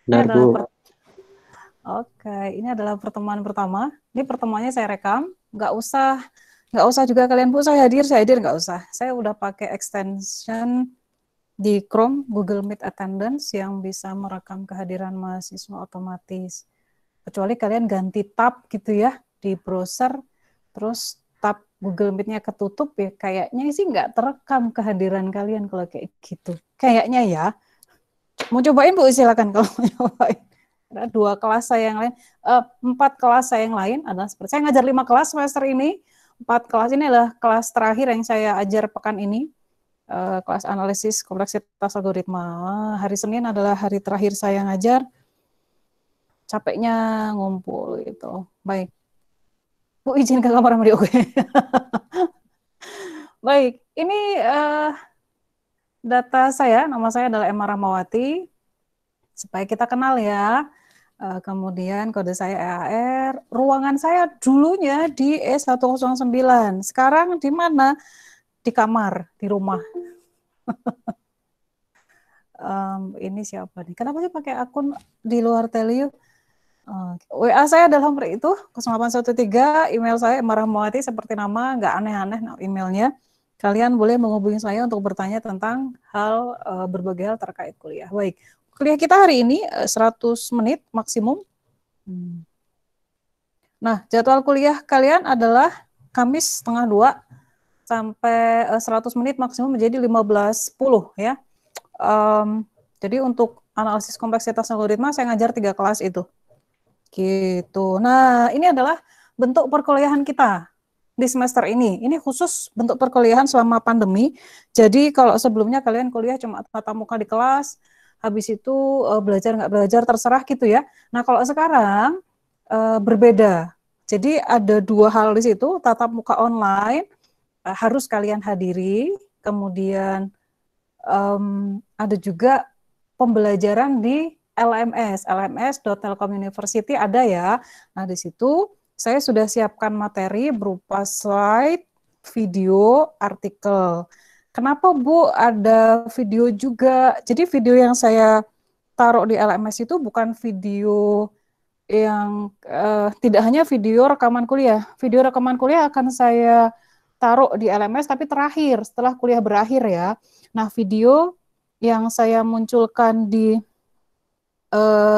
Benar, Bu. Ini adalah pertemuan pertama. Ini pertemuannya saya rekam. Nggak usah juga kalian, Bu, saya hadir, nggak usah. Saya udah pakai extension di Chrome, Google Meet Attendance, yang bisa merekam kehadiran mahasiswa otomatis. Kecuali kalian ganti tab gitu ya, di browser, terus tab Google Meet-nya ketutup ya, kayaknya sih nggak terekam kehadiran kalian kalau kayak gitu. Kayaknya ya. Mau cobain, Bu, silakan kalau mau cobain. Ada 2 kelas saya yang lain, 4 kelas saya yang lain adalah seperti saya ngajar 5 kelas semester ini. 4 kelas ini adalah kelas terakhir yang saya ajar pekan ini, kelas analisis kompleksitas algoritma. Hari Senin adalah hari terakhir saya ngajar. Capeknya ngumpul gitu. Baik, Bu, izin ke kamar mandi. Oke. Baik, ini data saya, nama saya adalah Emma Rahmawati. Supaya kita kenal ya. Kemudian kode saya EAR. Ruangan saya dulunya di E109. Sekarang di mana? Di kamar, di rumah. Ini siapa nih? Kenapa sih pakai akun di luar Telio? WA saya adalah nomor itu, 0813, email saya Emma Rahmawati, seperti nama, nggak aneh-aneh emailnya. Kalian boleh menghubungi saya untuk bertanya tentang berbagai hal terkait kuliah. Baik, kuliah kita hari ini 100 menit maksimum. Nah, jadwal kuliah kalian adalah Kamis setengah 2 sampai 100 menit maksimum menjadi 15.10 ya. Jadi untuk analisis kompleksitas algoritma saya ngajar 3 kelas itu. Gitu. Nah, ini adalah bentuk perkuliahan kita di semester ini. Ini khusus bentuk perkuliahan selama pandemi. Jadi kalau sebelumnya kalian kuliah cuma tatap muka di kelas, habis itu belajar nggak belajar terserah gitu ya. Nah, kalau sekarang berbeda. Jadi ada 2 hal di situ, tatap muka online harus kalian hadiri, kemudian ada juga pembelajaran di LMS.Telkom University ada ya. Nah, di situ saya sudah siapkan materi berupa slide, video, artikel. Kenapa, Bu, ada video juga? Jadi video yang saya taruh di LMS itu bukan video yang tidak hanya video rekaman kuliah. Video rekaman kuliah akan saya taruh di LMS, tapi terakhir, setelah kuliah berakhir ya. Nah, video yang saya munculkan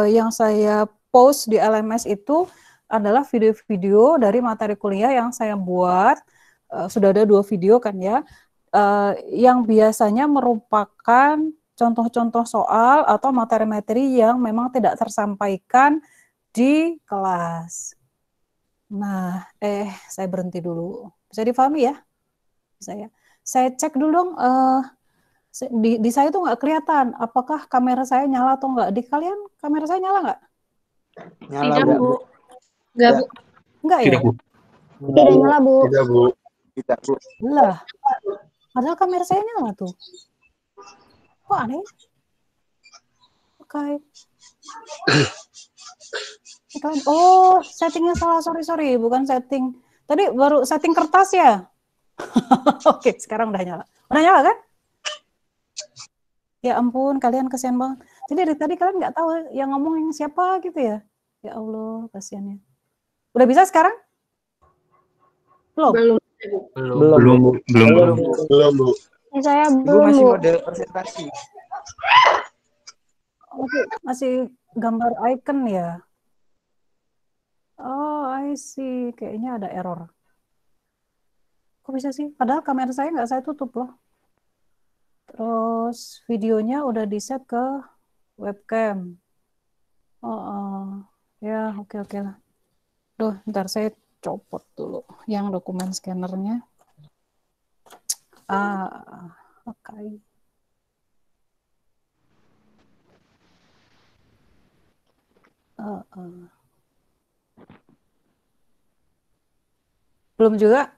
yang saya post di LMS itu adalah video-video dari materi kuliah yang saya buat. Sudah ada 2 video kan ya, yang biasanya merupakan contoh-contoh soal atau materi-materi yang memang tidak tersampaikan di kelas. Nah, saya berhenti dulu. Bisa dipahami ya? Bisa ya? Saya cek dulu dong, di saya tuh nggak kelihatan. Apakah kamera saya nyala atau nggak? Di kalian kamera saya nyala nggak? Nyala, Tidak, Bu. Enggak, Bu. Enggak ya? Tidak, Bu. Tidak nyala, Bu. Tidak, Bu. Tidak, Bu. Lah, padahal kamera saya nyala tuh. Kok aneh? Oke. Oh, settingnya salah. Sorry. Bukan setting. Tadi baru setting kertas ya? Oke, sekarang udah nyala. Udah nyala kan? Ya ampun, kalian kasihan banget. Jadi dari tadi kalian nggak tahu yang ngomong yang siapa gitu ya? Ya Allah, kasihannya. Udah bisa sekarang? Belum? Belum, Bu. Saya Ibu belum, masih Bu. mode presentasi. Oke, masih gambar icon ya? Oh, I see. Kayaknya ada error. Kok bisa sih? Padahal kamera saya nggak saya tutup loh. Terus videonya udah di-set ke webcam. Ya, oke lah. Duh, ntar saya copot dulu yang dokumen scannernya. Oke. Belum juga.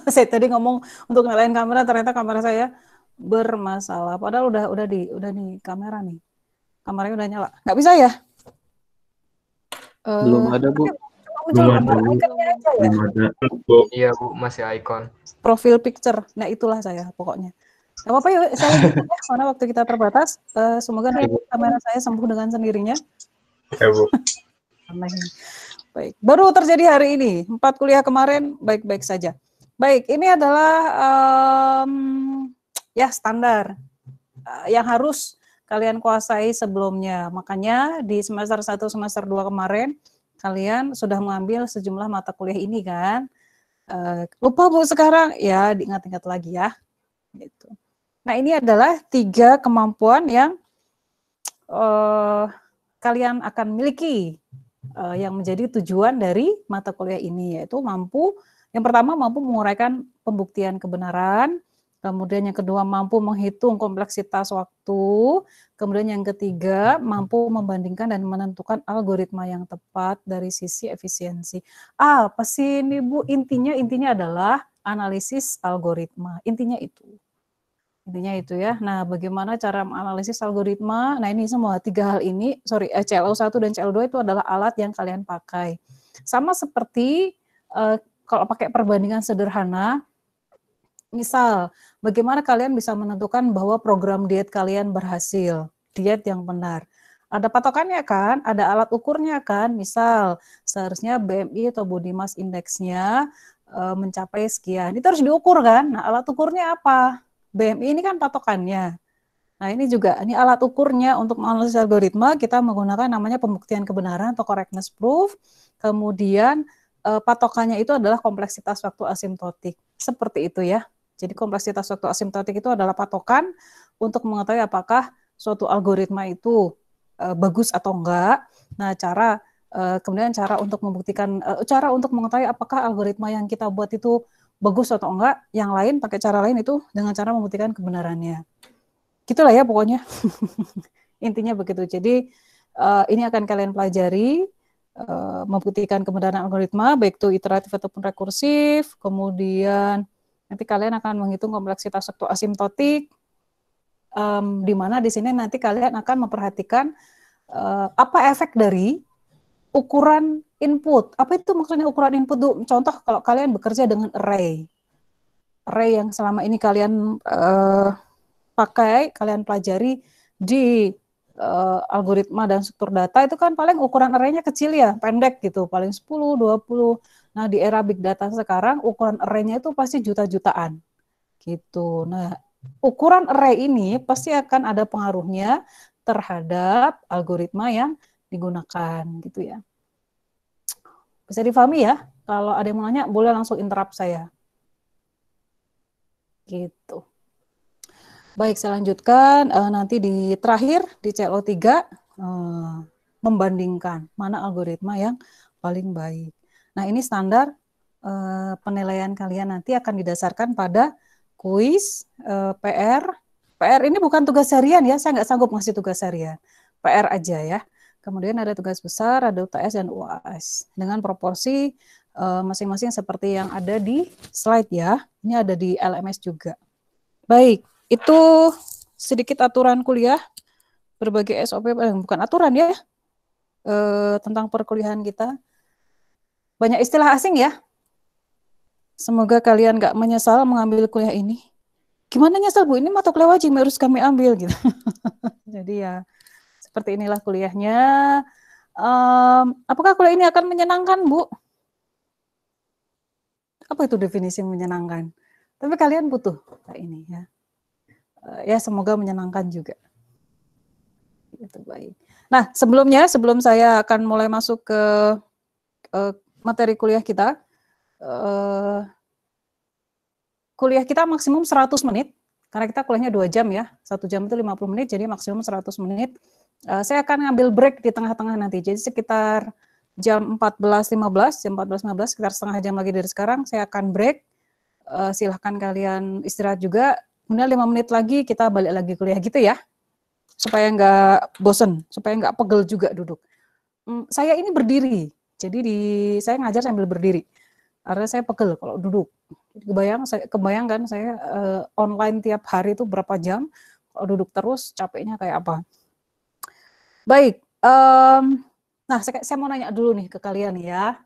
Saya tadi ngomong untuk nyalain kamera, ternyata kamera saya bermasalah. Padahal udah di kamera nih. Kameranya udah nyala. Nggak bisa ya? Belum ada, Bu. Muncul gambar iconnya aja ya? Belum ada. Iya, Bu, masih icon. Profil picture. Nah, itulah saya pokoknya. Gak apa-apa yuk, saya lanjutkan ya, karena waktu kita terbatas. Semoga nanti kamera saya sembuh dengan sendirinya. Ya, Bu. Baik, baru terjadi hari ini. 4 kuliah kemarin baik-baik saja. Baik, ini adalah ya standar yang harus kalian kuasai sebelumnya. Makanya di semester 1, semester 2 kemarin kalian sudah mengambil sejumlah mata kuliah ini kan. Lupa Bu sekarang? Ya, diingat-ingat lagi ya. Gitu. Nah, ini adalah 3 kemampuan yang kalian akan miliki yang menjadi tujuan dari mata kuliah ini, yaitu yang pertama mampu menguraikan pembuktian kebenaran, kemudian yang kedua mampu menghitung kompleksitas waktu, kemudian yang ketiga mampu membandingkan dan menentukan algoritma yang tepat dari sisi efisiensi. Apa sih ini Bu? Intinya adalah analisis algoritma, intinya itu ya. Nah, bagaimana cara menganalisis algoritma? Nah, ini semua 3 hal ini, CLO1 dan CLO2 itu adalah alat yang kalian pakai. Sama seperti kalau pakai perbandingan sederhana, misal bagaimana kalian bisa menentukan bahwa program diet kalian berhasil, diet yang benar. Ada patokannya kan, ada alat ukurnya kan, misal seharusnya BMI atau body mass index-nya mencapai sekian. Itu harus diukur kan. Nah, alat ukurnya apa? BMI ini kan patokannya. Nah, ini alat ukurnya untuk menganalisis algoritma, kita menggunakan namanya pembuktian kebenaran atau correctness proof. Kemudian patokannya itu adalah kompleksitas waktu asimptotik. Seperti itu ya. Jadi kompleksitas waktu asimptotik itu adalah patokan untuk mengetahui apakah suatu algoritma itu bagus atau enggak. Nah, kemudian cara untuk membuktikan, cara untuk mengetahui apakah algoritma yang kita buat itu bagus atau enggak, yang lain pakai cara lain itu dengan cara membuktikan kebenarannya. Gitulah ya pokoknya. Intinya begitu. Jadi ini akan kalian pelajari, membuktikan kebenaran algoritma, baik itu iteratif ataupun rekursif, kemudian nanti kalian akan menghitung kompleksitas waktu asimptotik, di mana di sini nanti kalian akan memperhatikan apa efek dari ukuran input. Apa itu maksudnya ukuran input? Contoh kalau kalian bekerja dengan array yang selama ini kalian pakai, kalian pelajari di algoritma dan struktur data, itu kan paling ukuran array-nya kecil ya, pendek gitu, paling 10, 20. Nah, di era big data sekarang ukuran array-nya itu pasti juta-jutaan. Gitu. Nah, ukuran array ini pasti akan ada pengaruhnya terhadap algoritma yang digunakan gitu ya. Bisa difahami ya? Kalau ada yang mau nanya, boleh langsung interrupt saya. Gitu. Baik, saya lanjutkan. Nanti di terakhir, di CLO3, membandingkan mana algoritma yang paling baik. Nah, ini standar penilaian kalian nanti akan didasarkan pada kuis, PR. PR ini bukan tugas harian ya, saya nggak sanggup ngasih tugas harian. PR aja ya. Kemudian ada tugas besar, ada UTS dan UAS. Dengan proporsi masing-masing seperti yang ada di slide ya. Ini ada di LMS juga. Baik, itu sedikit aturan kuliah, berbagai SOP, bukan aturan ya, tentang perkuliahan kita. Banyak istilah asing ya. Semoga kalian nggak menyesal mengambil kuliah ini. Gimana nyesal Bu? Ini mata kuliah wajib harus kami ambil gitu. Jadi ya seperti inilah kuliahnya. Apakah kuliah ini akan menyenangkan Bu? Apa itu definisi menyenangkan? Tapi kalian butuh kayak ini ya. Ya semoga menyenangkan juga. Itu baik. Nah sebelum saya akan mulai masuk ke materi kuliah kita, kuliah kita maksimum 100 menit, karena kita kuliahnya 2 jam ya, 1 jam itu 50 menit, jadi maksimum 100 menit. Saya akan ngambil break di tengah-tengah nanti, jadi sekitar jam 14.15, sekitar setengah jam lagi dari sekarang, saya akan break. Silahkan kalian istirahat juga, kemudian 5 menit lagi kita balik lagi kuliah gitu ya, supaya nggak bosen, supaya nggak pegel juga duduk. Saya ini berdiri, jadi saya ngajar sambil berdiri, karena saya pegel kalau duduk. Kebayangkan saya online tiap hari itu berapa jam, kalau duduk terus capeknya kayak apa. Baik, nah saya mau nanya dulu nih ke kalian ya,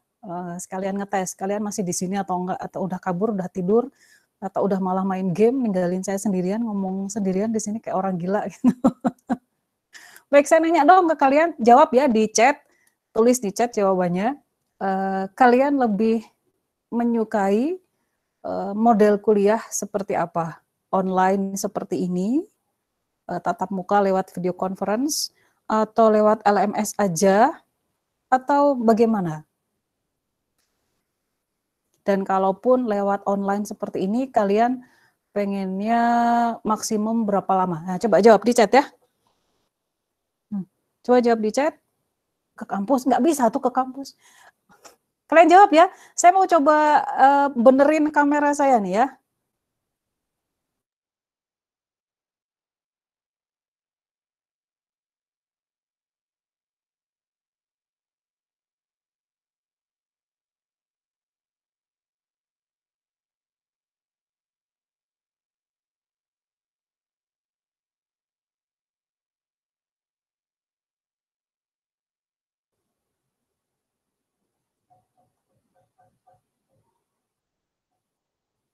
sekalian ngetes, kalian masih di sini atau enggak, atau udah kabur, udah tidur, atau udah malah main game, ninggalin saya sendirian, ngomong sendirian di sini kayak orang gila gitu. Baik, saya nanya dong ke kalian, jawab ya di chat, tulis di chat jawabannya. Kalian lebih menyukai model kuliah seperti apa? Online seperti ini, tatap muka lewat video conference, atau lewat LMS aja, atau bagaimana? Dan kalaupun lewat online seperti ini, kalian pengennya maksimum berapa lama? Nah, coba jawab di chat ya. Coba jawab di chat. Ke kampus? Nggak bisa tuh ke kampus. Kalian jawab ya. Saya mau coba benerin kamera saya nih ya.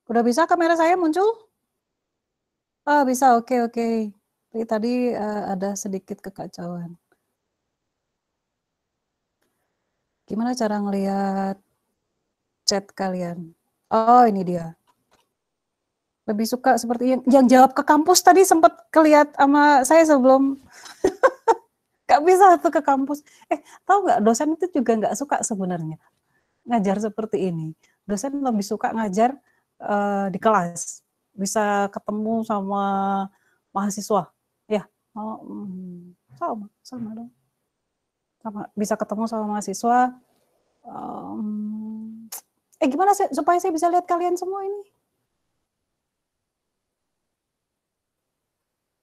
Udah bisa kamera saya muncul? Oh, bisa, oke, oke. Tadi ada sedikit kekacauan. Gimana cara ngelihat chat kalian? Oh, ini dia. Lebih suka seperti yang jawab ke kampus tadi sempat kelihat sama saya sebelum nggak bisa tuh ke kampus. Tahu nggak, dosen itu juga nggak suka sebenarnya ngajar seperti ini. Dosen lebih suka ngajar di kelas, bisa ketemu sama mahasiswa, ya. Sama dong. Sama, bisa ketemu sama mahasiswa. Gimana supaya saya bisa lihat kalian semua ini?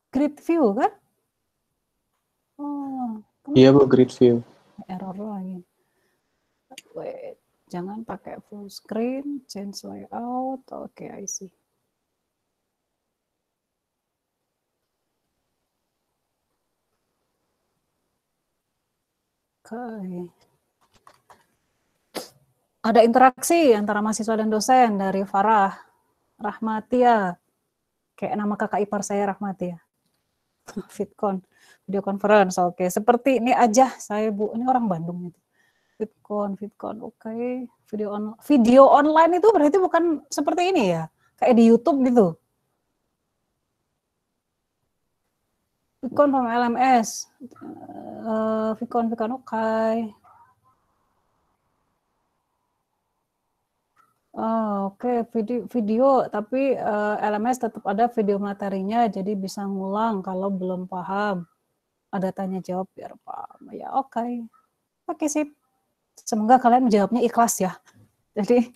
Grid view kan? Iya Bu, grid view. Error lagi. Wait, jangan pakai full screen, change layout. Oke, I see. Oke. Ada interaksi antara mahasiswa dan dosen dari Farah Rahmatia. Kayak nama kakak ipar saya Rahmatia. Fitcon, video conference. Oke, seperti ini aja saya Bu. Ini orang Bandung itu. Fitcon. Oke. Video online itu berarti bukan seperti ini ya? Kayak di YouTube gitu. Fitcon from LMS. Fitcon, oke. Oke, video, tapi LMS tetap ada video materinya, jadi bisa ngulang kalau belum paham. Ada tanya jawab biar paham. Ya, oke. Oke, sip. Semoga kalian menjawabnya ikhlas ya. Jadi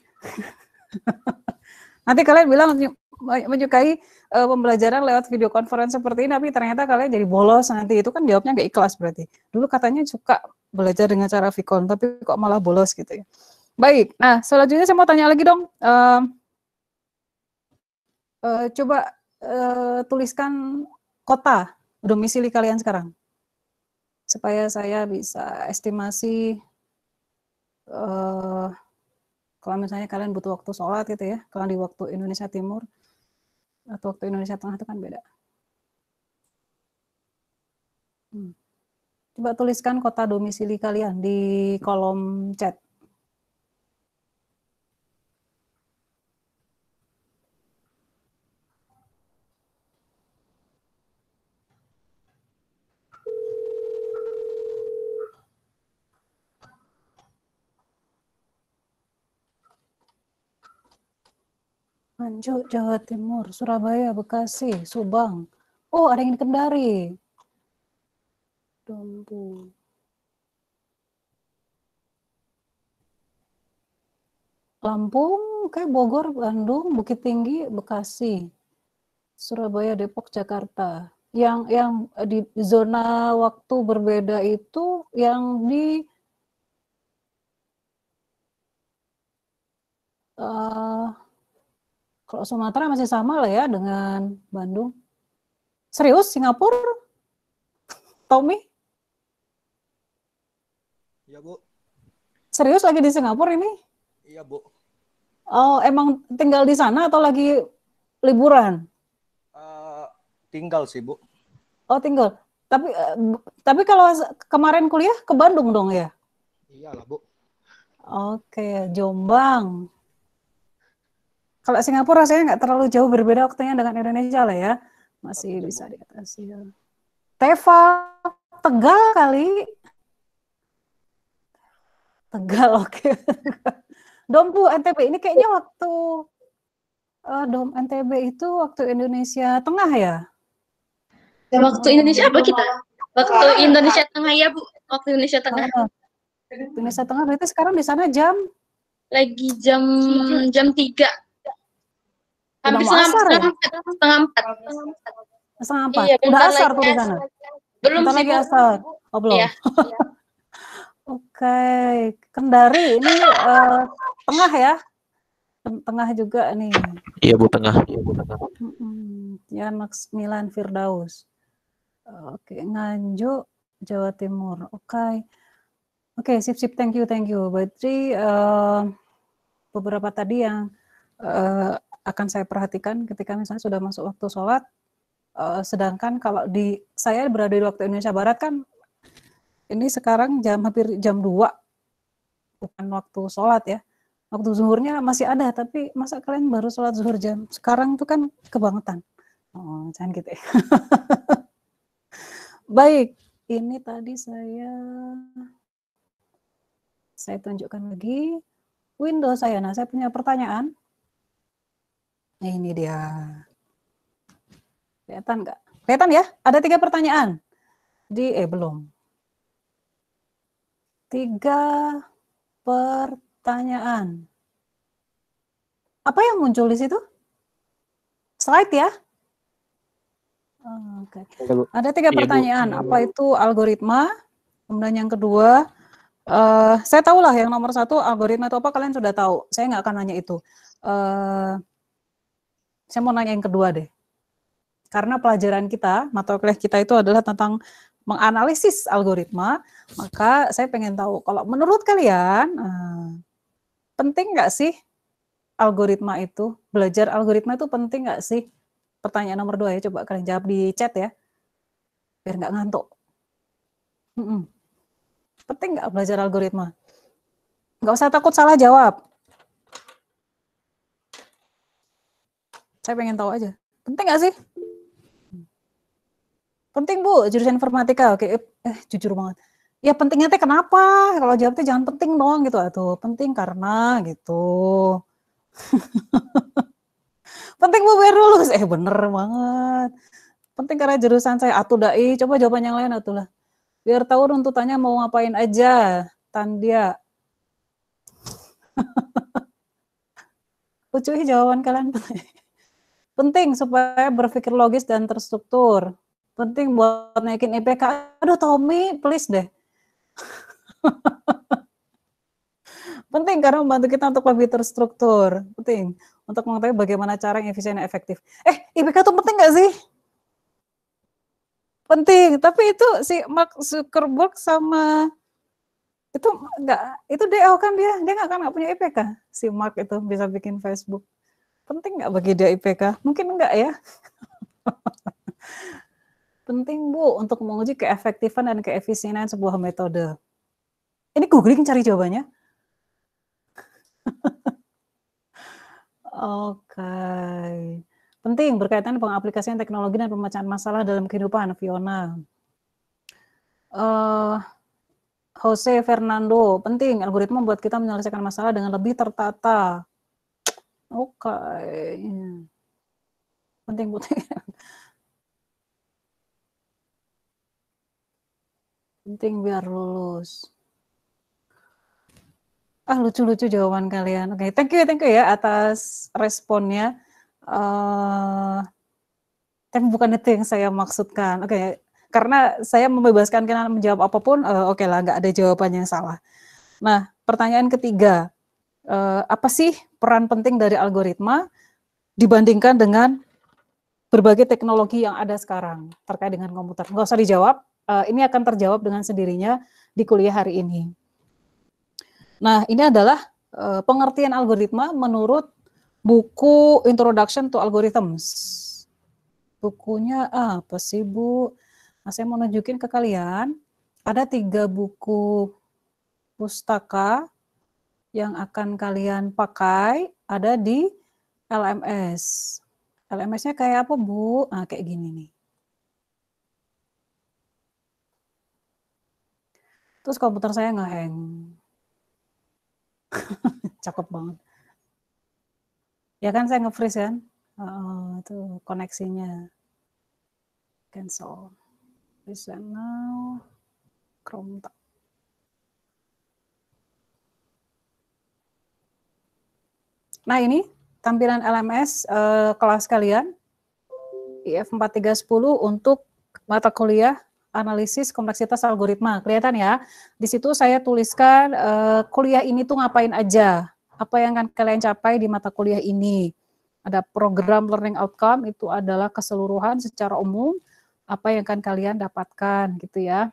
nanti kalian bilang menyukai pembelajaran lewat video conference seperti ini, tapi ternyata kalian jadi bolos nanti, itu kan jawabnya nggak ikhlas berarti. Dulu katanya suka belajar dengan cara Vicon, tapi kok malah bolos gitu ya. Baik, nah selanjutnya saya mau tanya lagi dong. Coba tuliskan kota domisili kalian sekarang, supaya saya bisa estimasi kalau misalnya kalian butuh waktu sholat gitu ya, kalau di waktu Indonesia Timur atau waktu Indonesia Tengah itu kan beda. Coba tuliskan kota domisili kalian di kolom chat. Nganjuk, Jawa Timur, Surabaya, Bekasi, Subang. Oh, ada yang di Kendari. Dompu. Lampung, kayak Bogor, Bandung, Bukit Tinggi, Bekasi, Surabaya, Depok, Jakarta. Yang di zona waktu berbeda itu yang di kalau Sumatera masih sama lah ya dengan Bandung. Serius Singapura? Tommy? Iya Bu. Serius lagi di Singapura ini? Iya Bu. Oh, emang tinggal di sana atau lagi liburan? Tinggal sih, Bu. Oh, tinggal. Tapi kalau kemarin kuliah ke Bandung dong ya? Iyalah, Bu. Oke, Jombang. Kalau Singapura rasanya nggak terlalu jauh berbeda waktunya dengan Indonesia lah ya. Masih 1 jam, bisa Bu. diatasi. Teva, Tegal kali. Tegal, oke. Dompu NTB ini kayaknya waktu Dom NTB itu waktu Indonesia Tengah ya? Waktu Indonesia apa kita? Waktu Indonesia Tengah ya, Bu. Waktu Indonesia Tengah. Indonesia Tengah berarti sekarang di sana jam? Lagi jam 3. Hampir Udah mau asar ya? setengah 4. Setengah 4. Iya, Udah bentar asar lagi tuh di sana? Belum bentar sih, lagi Bu. asar? Oh, belum? Iya. Oke. Kendari ini tengah ya? Tengah juga nih. Iya, Bu, tengah. Yanax Milan Firdaus. Oke, Nganjuk, Jawa Timur. Oke, sip, thank you. Berarti beberapa tadi yang akan saya perhatikan ketika misalnya sudah masuk waktu sholat, sedangkan kalau saya berada di waktu Indonesia Barat kan, ini sekarang hampir jam 2, bukan waktu sholat ya. Waktu zuhurnya masih ada, tapi masa kalian baru sholat zuhur jam sekarang itu kan kebangetan. Oh, jangan gitu ya. Baik, ini tadi saya tunjukkan lagi Windows saya. Nah, saya punya pertanyaan. Ini dia. Kelihatan nggak? Kelihatan ya? Ada 3 pertanyaan. Belum. 3 pertanyaan. Apa yang muncul di situ? Slide ya? Oke. Ada 3 pertanyaan. Apa itu algoritma? Kemudian yang kedua, saya tahu lah yang nomor 1 algoritma itu apa, kalian sudah tahu. Saya nggak akan nanya itu. Saya mau nanya yang kedua deh. Karena pelajaran kita, mata kuliah kita itu adalah tentang menganalisis algoritma, maka saya pengen tahu, kalau menurut kalian, penting nggak sih algoritma itu? Belajar algoritma itu penting nggak sih? Pertanyaan nomor 2 ya, coba kalian jawab di chat ya, biar nggak ngantuk. Penting nggak belajar algoritma? Nggak usah takut salah jawab. Saya pengen tahu aja. Penting nggak sih? Penting, Bu, jurusan informatika. Oke, jujur banget. Ya pentingnya teh kenapa? Kalau jawabnya jangan penting dong gitu. Tuh, penting karena gitu. Penting, Bu, biar lulus. Bener banget. Penting karena jurusan saya dai. Coba jawaban yang lain lah. Biar tahu runtutannya mau ngapain aja. Tandia. Lucu jawaban kalian. Penting supaya berpikir logis dan terstruktur. Penting buat naikin IPK. Aduh, Tommy, please deh. Penting karena membantu kita untuk lebih terstruktur. Penting untuk mengetahui bagaimana cara yang efisien dan efektif. IPK itu penting nggak sih? Penting. Tapi itu si Mark Zuckerberg sama itu nggak, itu DO kan dia nggak punya IPK. Si Mark itu bisa bikin Facebook. Penting nggak bagi dia IPK? Mungkin nggak ya. Penting, Bu, untuk menguji keefektifan dan keefisienan sebuah metode. Ini googling cari jawabannya. Oke. Penting berkaitan pengaplikasian teknologi dan pemecahan masalah dalam kehidupan, Fiona. Jose Fernando, penting algoritma membuat kita menyelesaikan masalah dengan lebih tertata. Oke. Penting. Penting biar lulus. Lucu-lucu jawaban kalian. Oke, thank you ya atas responnya. Tapi bukan itu yang saya maksudkan. Oke, karena saya membebaskan kalian menjawab apapun, oke lah, nggak ada jawaban yang salah. Nah, pertanyaan ketiga, apa sih peran penting dari algoritma dibandingkan dengan berbagai teknologi yang ada sekarang terkait dengan komputer? Nggak usah dijawab, ini akan terjawab dengan sendirinya di kuliah hari ini. Nah, ini adalah pengertian algoritma menurut buku Introduction to Algorithms. Bukunya apa sih, Bu? Nah, saya mau nunjukin ke kalian, ada 3 buku pustaka yang akan kalian pakai, ada di LMS. LMS-nya kayak apa, Bu? Nah, kayak gini nih. Terus komputer saya nge-hang. Cakep banget. Ya kan saya nge-freeze kan? Itu koneksinya. Cancel. Reset now. Chrome. Nah, ini tampilan LMS kelas kalian. IF 4310 untuk mata kuliah analisis kompleksitas algoritma. Kelihatan ya? Di situ saya tuliskan kuliah ini tuh ngapain aja. Apa yang akan kalian capai di mata kuliah ini. Ada program learning outcome, itu adalah keseluruhan secara umum apa yang akan kalian dapatkan gitu ya.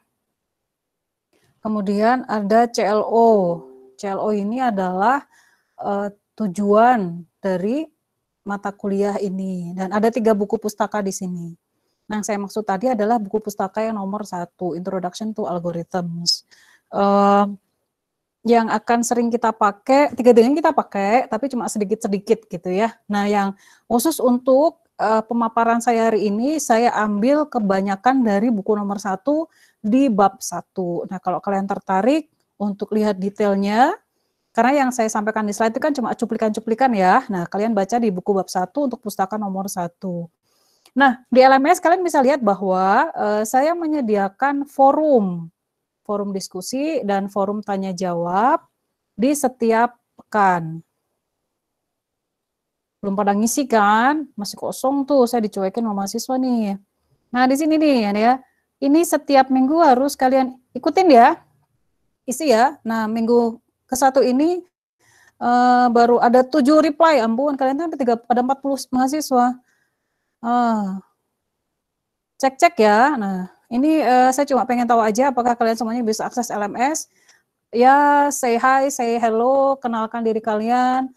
Kemudian ada CLO. CLO ini adalah tujuan dari mata kuliah ini, dan ada 3 buku pustaka di sini. Nah, yang saya maksud tadi adalah buku pustaka yang nomor 1, Introduction to Algorithms. Yang akan sering kita pakai, 3 kita pakai, tapi cuma sedikit-sedikit gitu ya. Nah, yang khusus untuk pemaparan saya hari ini, saya ambil kebanyakan dari buku nomor 1 di bab 1. Nah, kalau kalian tertarik untuk lihat detailnya, karena yang saya sampaikan di slide itu kan cuma cuplikan-cuplikan ya. Nah, kalian baca di buku bab 1 untuk pustaka nomor 1. Nah, di LMS kalian bisa lihat bahwa saya menyediakan forum diskusi dan forum tanya jawab di setiap pekan. Belum pada ngisi kan? Masih kosong tuh, saya dicuekin sama mahasiswa nih. Nah, di sini nih ya. Ini setiap minggu harus kalian ikutin ya. Isi ya. Nah, minggu ke-1 ini baru ada 7 reply, ampun, kalian kan ada 40 mahasiswa. Cek-cek ya. Nah, ini saya cuma pengen tahu aja apakah kalian semuanya bisa akses LMS. Ya, say hi, say hello, kenalkan diri kalian,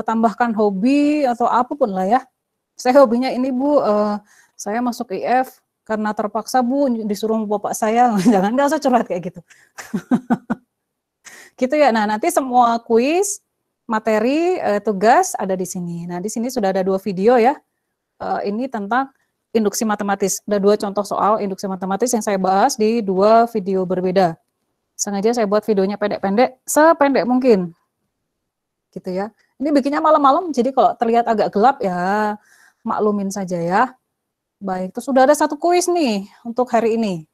tambahkan hobi atau apapun lah ya. Saya hobinya ini, Bu, saya masuk IF karena terpaksa, Bu, disuruh bapak saya. Jangan, nggak usah curhat kayak gitu. Gitu ya. Nah, nanti semua kuis, materi, tugas ada di sini. Nah, di sini sudah ada 2 video ya. Ini tentang induksi matematis. Ada 2 contoh soal induksi matematis yang saya bahas di 2 video berbeda. Sengaja saya buat videonya pendek-pendek, sependek mungkin. Gitu ya. Ini bikinnya malam-malam, jadi kalau terlihat agak gelap ya maklumin saja ya. Baik, terus sudah ada 1 kuis nih untuk hari ini.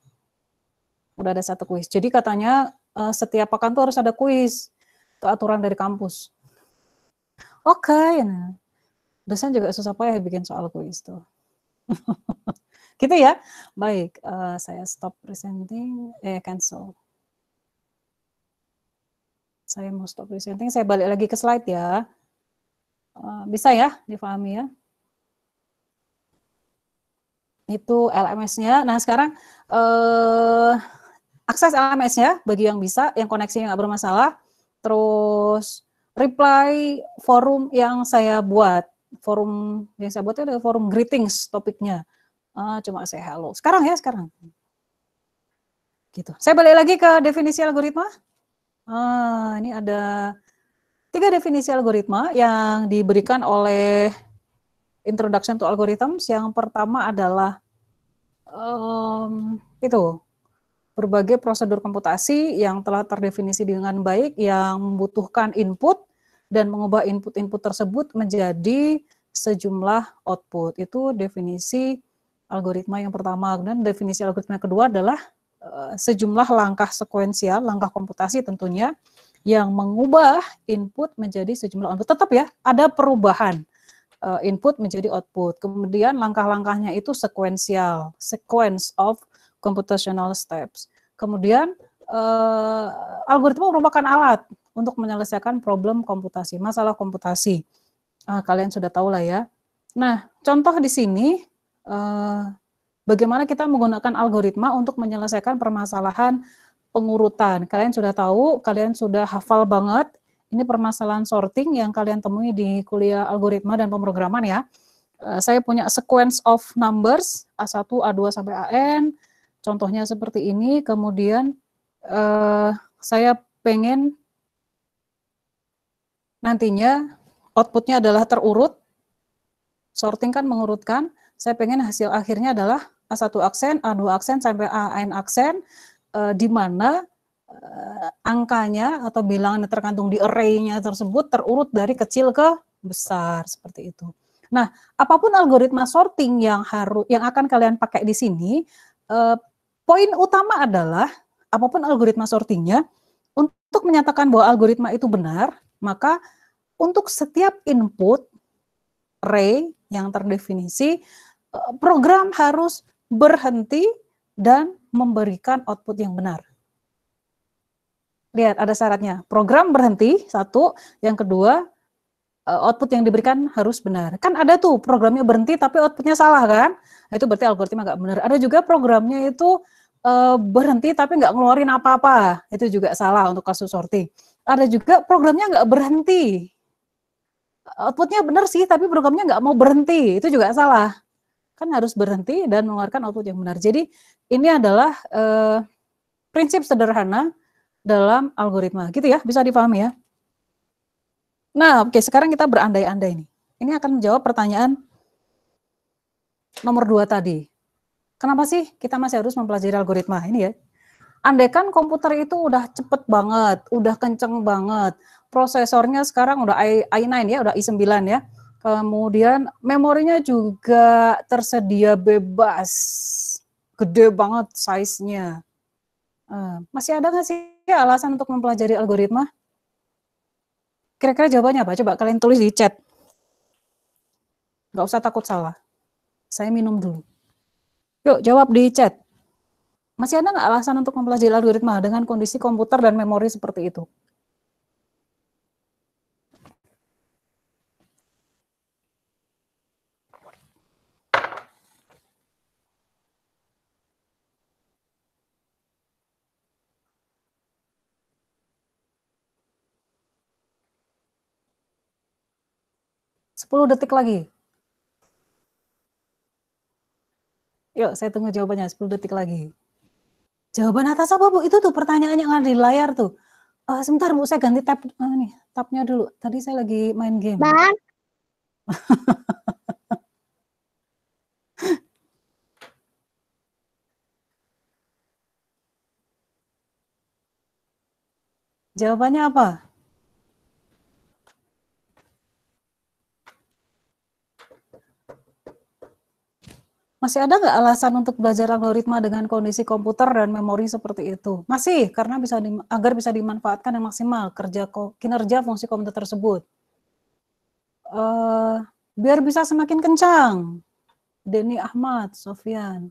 Udah ada 1 kuis. Jadi katanya setiap pekan tuh harus ada kuis. Itu aturan dari kampus. Oke, nah. Dosen juga susah payah bikin soal kuis tuh. Gitu ya. Baik, saya stop presenting, cancel. Saya mau stop presenting, saya balik lagi ke slide ya. Bisa ya, dipahami ya. Itu LMS-nya. Nah, sekarang akses LMS-nya bagi yang bisa, yang koneksinya nggak bermasalah. Terus reply forum yang saya buat. Forum yang saya buat itu adalah forum greetings topiknya. Cuma saya hello. Sekarang ya, sekarang. Gitu. Saya balik lagi ke definisi algoritma. Ini ada 3 definisi algoritma yang diberikan oleh Introduction to Algorithms. Yang pertama adalah itu berbagai prosedur komputasi yang telah terdefinisi dengan baik yang membutuhkan input dan mengubah input-input tersebut menjadi sejumlah output. Itu definisi algoritma yang pertama. Dan definisi algoritma yang kedua adalah sejumlah langkah sekuensial, langkah komputasi tentunya, yang mengubah input menjadi sejumlah output. Tetap ya, ada perubahan input menjadi output. Kemudian langkah-langkahnya itu sekuensial, sequence of computational steps. Kemudian algoritma merupakan alat untuk menyelesaikan problem komputasi, masalah komputasi. Kalian sudah tahu lah ya. Nah, contoh di sini bagaimana kita menggunakan algoritma untuk menyelesaikan permasalahan pengurutan. Kalian sudah tahu, kalian sudah hafal banget Ini permasalahan sorting yang kalian temui di kuliah algoritma dan pemrograman ya. Saya punya sequence of numbers A1, A2 sampai AN. Contohnya seperti ini. Kemudian saya pengen nantinya outputnya adalah terurut. Sorting kan mengurutkan. Saya pengen hasil akhirnya adalah A1 aksen, A2 aksen sampai AN aksen, di mana angkanya atau bilangan yang terkandung di array-nya tersebut terurut dari kecil ke besar seperti itu. Nah, apapun algoritma sorting yang akan kalian pakai di sini, poin utama adalah apapun algoritma sortingnya, untuk menyatakan bahwa algoritma itu benar, maka untuk setiap input array yang terdefinisi, program harus berhenti dan memberikan output yang benar. Lihat, ada syaratnya. Program berhenti, satu. Yang kedua, output yang diberikan harus benar. Kan ada tuh programnya berhenti tapi outputnya salah kan? Nah, itu berarti algoritma nggak benar. Ada juga programnya itu berhenti tapi nggak ngeluarin apa-apa. Itu juga salah untuk kasus sorting. Ada juga programnya nggak berhenti. Outputnya benar sih, tapi programnya nggak mau berhenti. Itu juga salah. Kan harus berhenti dan mengeluarkan output yang benar. Jadi ini adalah prinsip sederhana dalam algoritma, gitu ya, bisa dipahami ya. Nah, oke, sekarang kita berandai-andai nih. Ini akan menjawab pertanyaan nomor 2 tadi. Kenapa sih kita masih harus mempelajari algoritma? Ini ya. Andaikan komputer itu udah cepet banget, udah kenceng banget, prosesornya sekarang udah i9 ya, udah i9 ya. Kemudian memorinya juga tersedia bebas, gede banget size-nya. Masih ada nggak sih alasan untuk mempelajari algoritma? Kira-kira jawabannya apa? Coba kalian tulis di chat. Nggak usah takut salah. Saya minum dulu. Yuk, jawab di chat. Masih ada nggak alasan untuk mempelajari algoritma dengan kondisi komputer dan memori seperti itu? Sepuluh detik lagi. Yuk, saya tunggu jawabannya 10 detik lagi. Jawaban atas apa, Bu? Itu tuh pertanyaan yang ada di layar tuh. Sebentar, Bu, saya ganti tabnya dulu. Tadi saya lagi main game. Bang. Jawabannya apa? Masih ada nggak alasan untuk belajar algoritma dengan kondisi komputer dan memori seperti itu? Masih, karena agar bisa dimanfaatkan yang maksimal kinerja fungsi komputer tersebut. Biar bisa semakin kencang. Denny Ahmad, Sofyan.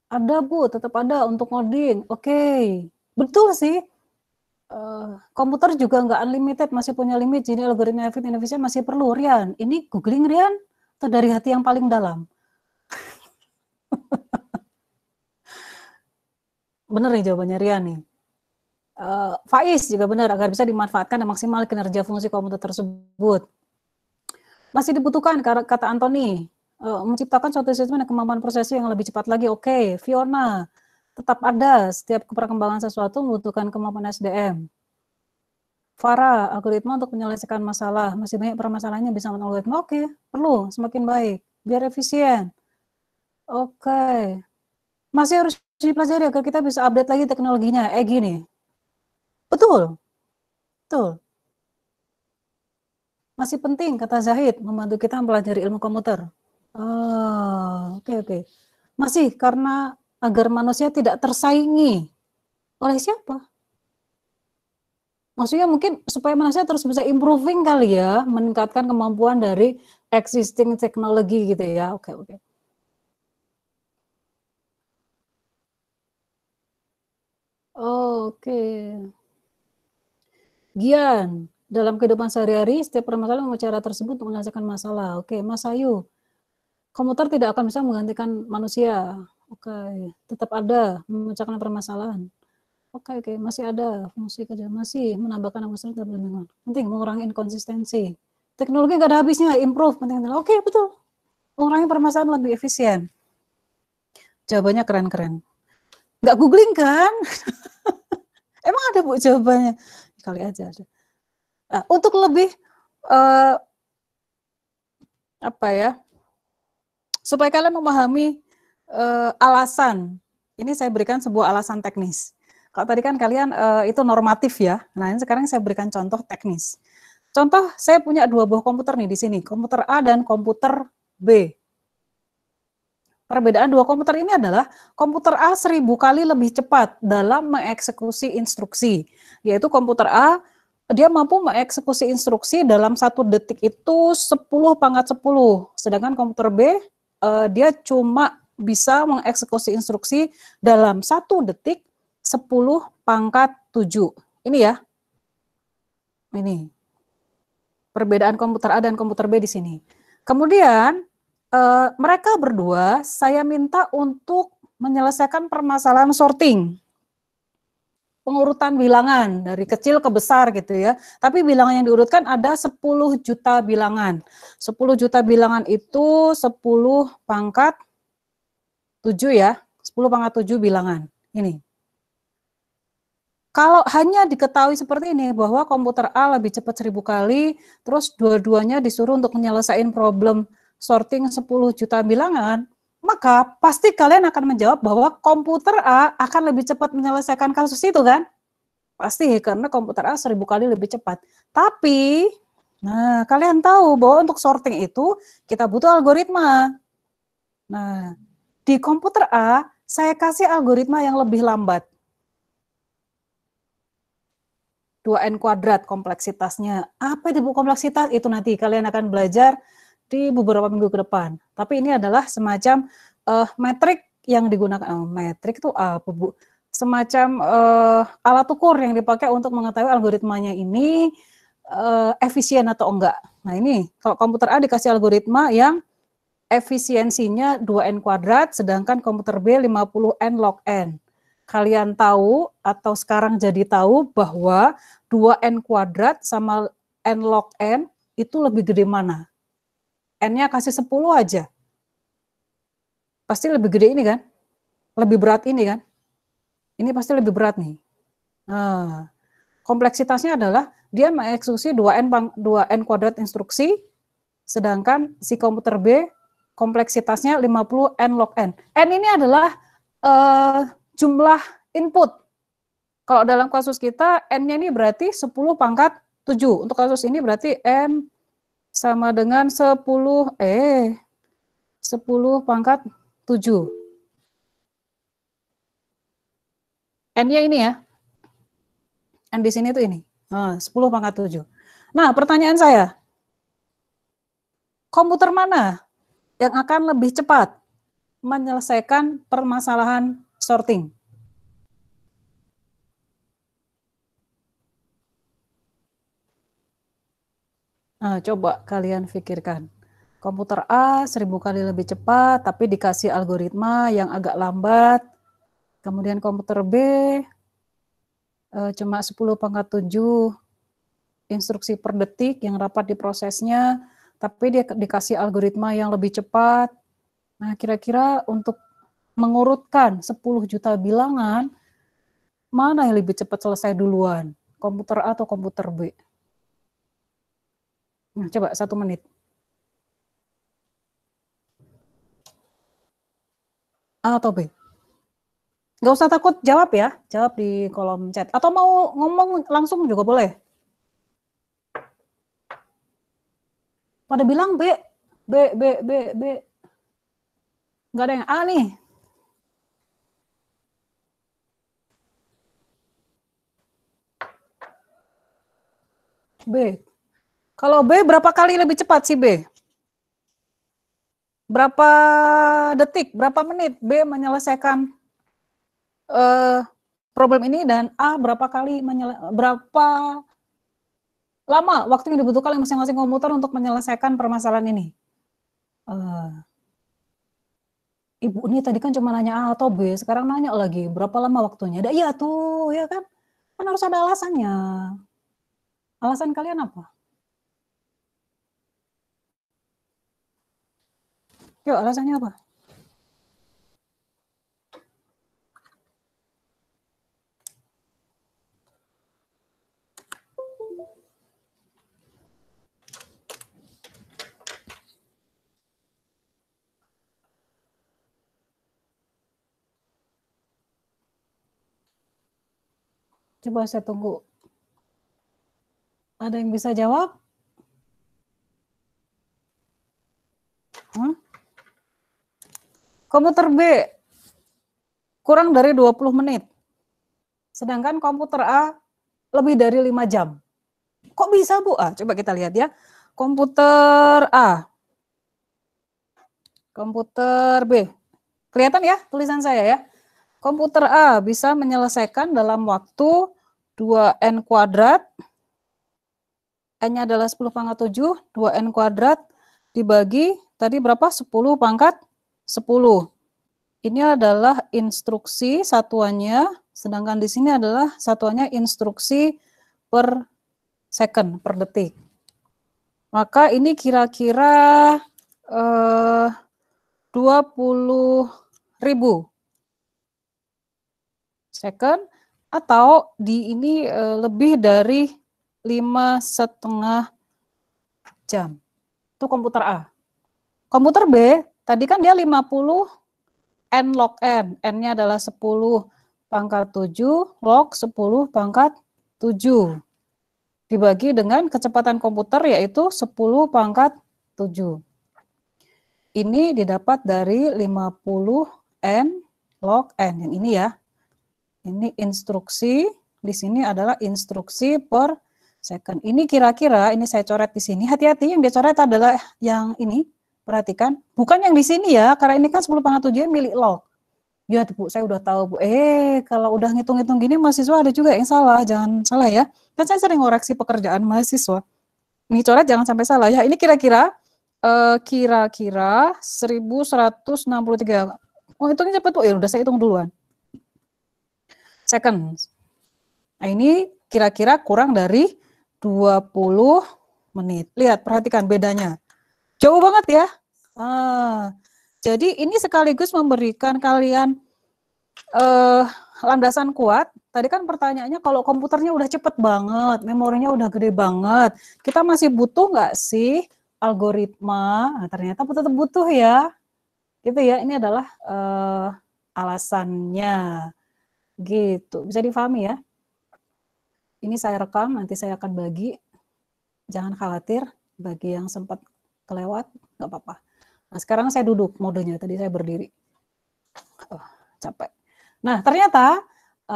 Ada, Bu, tetap ada untuk ngoding. Oke, betul sih. Komputer juga nggak unlimited, masih punya limit. Jadi algoritma efisien masih perlu. Rian, ini googling Rian atau dari hati yang paling dalam? Benar nih jawabannya Rian nih. Faiz juga benar, agar bisa dimanfaatkan dan maksimal kinerja fungsi komputer tersebut. Masih dibutuhkan, kata Anthony, menciptakan suatu sistem dan kemampuan prosesor yang lebih cepat lagi. Oke, Fiona, tetap ada, setiap perkembangan sesuatu membutuhkan kemampuan SDM. Farah, algoritma untuk menyelesaikan masalah, masih banyak permasalahannya bisa menggunakan algoritma. Oke, perlu, semakin baik, biar efisien. Oke. Masih harus dipelajari agar kita bisa update lagi teknologinya. Gini. Betul. Betul. Masih penting, kata Zahid, membantu kita mempelajari ilmu komputer. Oke. Masih karena agar manusia tidak tersaingi. Oleh siapa? Maksudnya mungkin supaya manusia terus bisa improving kali ya, meningkatkan kemampuan dari existing teknologi gitu ya. Oke. Oke. Gian, dalam kehidupan sehari-hari, setiap permasalahan dengan cara tersebut untuk menyelesaikan masalah. Oke, Mas Ayu, komputer tidak akan bisa menggantikan manusia. Oke, tetap ada memecahkan permasalahan. Oke, masih ada fungsi kerja, masih menambahkan anggota dalam lingkungan. Penting mengurangi inkonsistensi. Teknologi nggak ada habisnya, improve penting. Oke, betul. Mengurangi permasalahan lebih efisien. Jawabannya keren-keren. Nggak googling kan? Emang ada Bu jawabannya? Kali aja ada. Nah, untuk lebih apa ya? Supaya kalian memahami alasan. Ini saya berikan sebuah alasan teknis. Kalau tadi kan kalian itu normatif ya. Nah, ini sekarang saya berikan contoh teknis. Contoh, saya punya dua buah komputer nih di sini, komputer A dan komputer B. Perbedaan dua komputer ini adalah komputer A 1000 kali lebih cepat dalam mengeksekusi instruksi, yaitu komputer A dia mampu mengeksekusi instruksi dalam 1 detik itu 10⁻10, sedangkan komputer B dia cuma bisa mengeksekusi instruksi dalam 1 detik 10⁻7. Ini ya, ini perbedaan komputer A dan komputer B di sini. Kemudian mereka berdua saya minta untuk menyelesaikan permasalahan sorting, pengurutan bilangan dari kecil ke besar gitu ya. Tapi bilangan yang diurutkan ada 10 juta bilangan. 10 juta bilangan itu 10⁻7 ya, 10⁻7 bilangan. Ini. Kalau hanya diketahui seperti ini, bahwa komputer A lebih cepat 1000 kali, terus dua-duanya disuruh untuk menyelesaikan problem sorting 10 juta bilangan, maka pasti kalian akan menjawab bahwa komputer A akan lebih cepat menyelesaikan kasus itu kan? Pasti, karena komputer A 1000 kali lebih cepat. Tapi, nah kalian tahu bahwa untuk sorting itu kita butuh algoritma. Nah, di komputer A, saya kasih algoritma yang lebih lambat. 2n kuadrat kompleksitasnya. Apa itu kompleksitas? Itu nanti kalian akan belajar di beberapa minggu ke depan. Tapi ini adalah semacam metrik yang digunakan. Metrik itu apa, Bu? Semacam alat ukur yang dipakai untuk mengetahui algoritmanya ini efisien atau enggak. Nah ini, kalau komputer A dikasih algoritma yang efisiensinya 2n kuadrat, sedangkan komputer B 50n log n. Kalian tahu atau sekarang jadi tahu bahwa 2n kuadrat sama n log n itu lebih gede mana? N-nya kasih 10 aja. Pasti lebih gede ini kan? Lebih berat ini kan? Ini pasti lebih berat nih. Nah, kompleksitasnya adalah dia mengeksekusi 2n kuadrat instruksi, sedangkan si komputer B kompleksitasnya 50n log n. N ini adalah jumlah input. Kalau dalam kasus kita, N-nya ini berarti 10⁻7. Untuk kasus ini berarti N sama dengan 10⁻7. N-nya ini ya. N di sini tuh ini. 10⁻7. Nah, pertanyaan saya, komputer mana yang akan lebih cepat menyelesaikan permasalahan sorting? Nah, coba kalian pikirkan. Komputer A 1000 kali lebih cepat, tapi dikasih algoritma yang agak lambat. Kemudian komputer B cuma 10⁻7 instruksi per detik yang rapat diprosesnya, tapi dia dikasih algoritma yang lebih cepat. Nah, kira-kira untuk mengurutkan 10 juta bilangan, mana yang lebih cepat selesai duluan? Komputer A atau komputer B? Nah, coba 1 menit. A atau B? Nggak usah takut jawab ya, jawab di kolom chat. Atau mau ngomong langsung juga boleh. Pada bilang B. Nggak ada yang A nih. B. Kalau B berapa kali lebih cepat sih B? Berapa detik, berapa menit B menyelesaikan problem ini, dan A berapa lama waktu yang dibutuhkan oleh masing-masing komputer untuk menyelesaikan permasalahan ini? Ibu ini tadi kan cuma nanya A atau B, sekarang nanya lagi berapa lama waktunya. Iya tuh, ya kan? Kan harus ada alasannya. Alasan kalian apa? Yuk, alasannya apa? Coba saya tunggu. Ada yang bisa jawab? Komputer B kurang dari 20 menit. Sedangkan komputer A lebih dari 5 jam. Kok bisa, Bu? Coba kita lihat ya. Komputer A. Komputer B. Kelihatan ya tulisan saya ya? Komputer A bisa menyelesaikan dalam waktu 2N kuadrat. N-nya adalah 10 pangkat 7, 2N kuadrat dibagi tadi berapa? 10 pangkat 10. Ini adalah instruksi satuannya, sedangkan di sini adalah satuannya instruksi per second, per detik. Maka ini kira-kira 20.000 second, atau di ini lebih dari 5,5 jam. Itu komputer A. Komputer B, tadi kan dia 50 N log N. N-nya adalah 10 pangkat 7 log 10 pangkat 7. Dibagi dengan kecepatan komputer yaitu 10 pangkat 7. Ini didapat dari 50 N log N. Yang ini ya. Ini instruksi, di sini adalah instruksi per second. Ini kira-kira, ini saya coret di sini. Hati-hati, yang dicoret adalah yang ini. Perhatikan, bukan yang di sini ya, karena ini kan 10 pangkat 7 milik log. Ya Bu, saya udah tahu Bu. Kalau udah ngitung-ngitung gini mahasiswa ada juga yang salah, jangan salah ya. Kan saya sering ngoreksi pekerjaan mahasiswa. Ini coret jangan sampai salah ya. Ini kira-kira 1163. Oh, hitungnya cepat Bu. Ya udah saya hitung duluan. Second. Nah, ini kira-kira kurang dari 20 menit. Lihat, perhatikan bedanya. Jauh banget ya. Jadi ini sekaligus memberikan kalian landasan kuat. Tadi kan pertanyaannya kalau komputernya udah cepet banget, memorinya udah gede banget, kita masih butuh nggak sih algoritma? Nah, ternyata tetap butuh ya. Gitu ya, ini adalah alasannya. Gitu, bisa difahami ya. Ini saya rekam, nanti saya akan bagi. Jangan khawatir, bagi yang sempat kelewat, nggak apa-apa. Nah, sekarang saya duduk modenya, tadi saya berdiri. Capek. Nah, ternyata,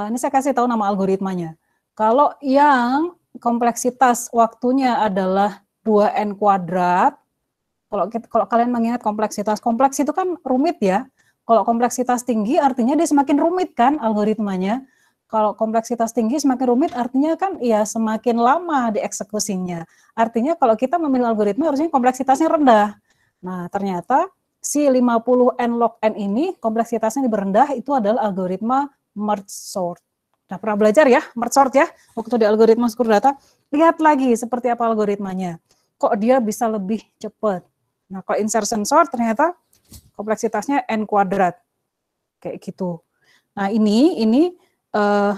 ini saya kasih tahu nama algoritmanya. Kalau yang kompleksitas waktunya adalah 2N kuadrat, kalau kalian mengingat kompleksitas, kompleks itu kan rumit ya. Kalau kompleksitas tinggi artinya dia semakin rumit kan algoritmanya. Kalau kompleksitas tinggi semakin rumit artinya kan ya semakin lama dieksekusinya. Artinya kalau kita memilih algoritma harusnya kompleksitasnya rendah. Nah, ternyata si 50N log N ini kompleksitasnya lebih rendah, itu adalah algoritma merge sort. Nah, pernah belajar ya merge sort ya waktu di algoritma struktur data. Lihat lagi seperti apa algoritmanya. Kok dia bisa lebih cepat. Nah, kalau insertion sort ternyata kompleksitasnya N kuadrat. Kayak gitu. Nah, ini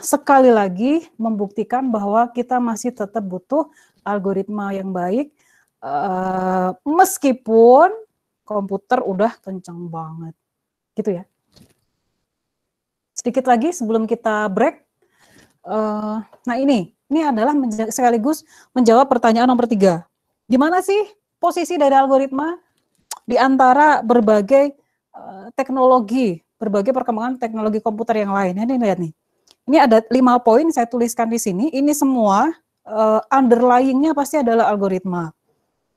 sekali lagi membuktikan bahwa kita masih tetap butuh algoritma yang baik, meskipun komputer udah kencang banget. Gitu ya. Sedikit lagi sebelum kita break. Nah, ini adalah sekaligus menjawab pertanyaan nomor 3. Gimana sih posisi dari algoritma di antara berbagai teknologi, berbagai perkembangan teknologi komputer yang lain? Ini lihat nih. Ini ada 5 poin saya tuliskan di sini. Ini semua underlying-nya pasti adalah algoritma.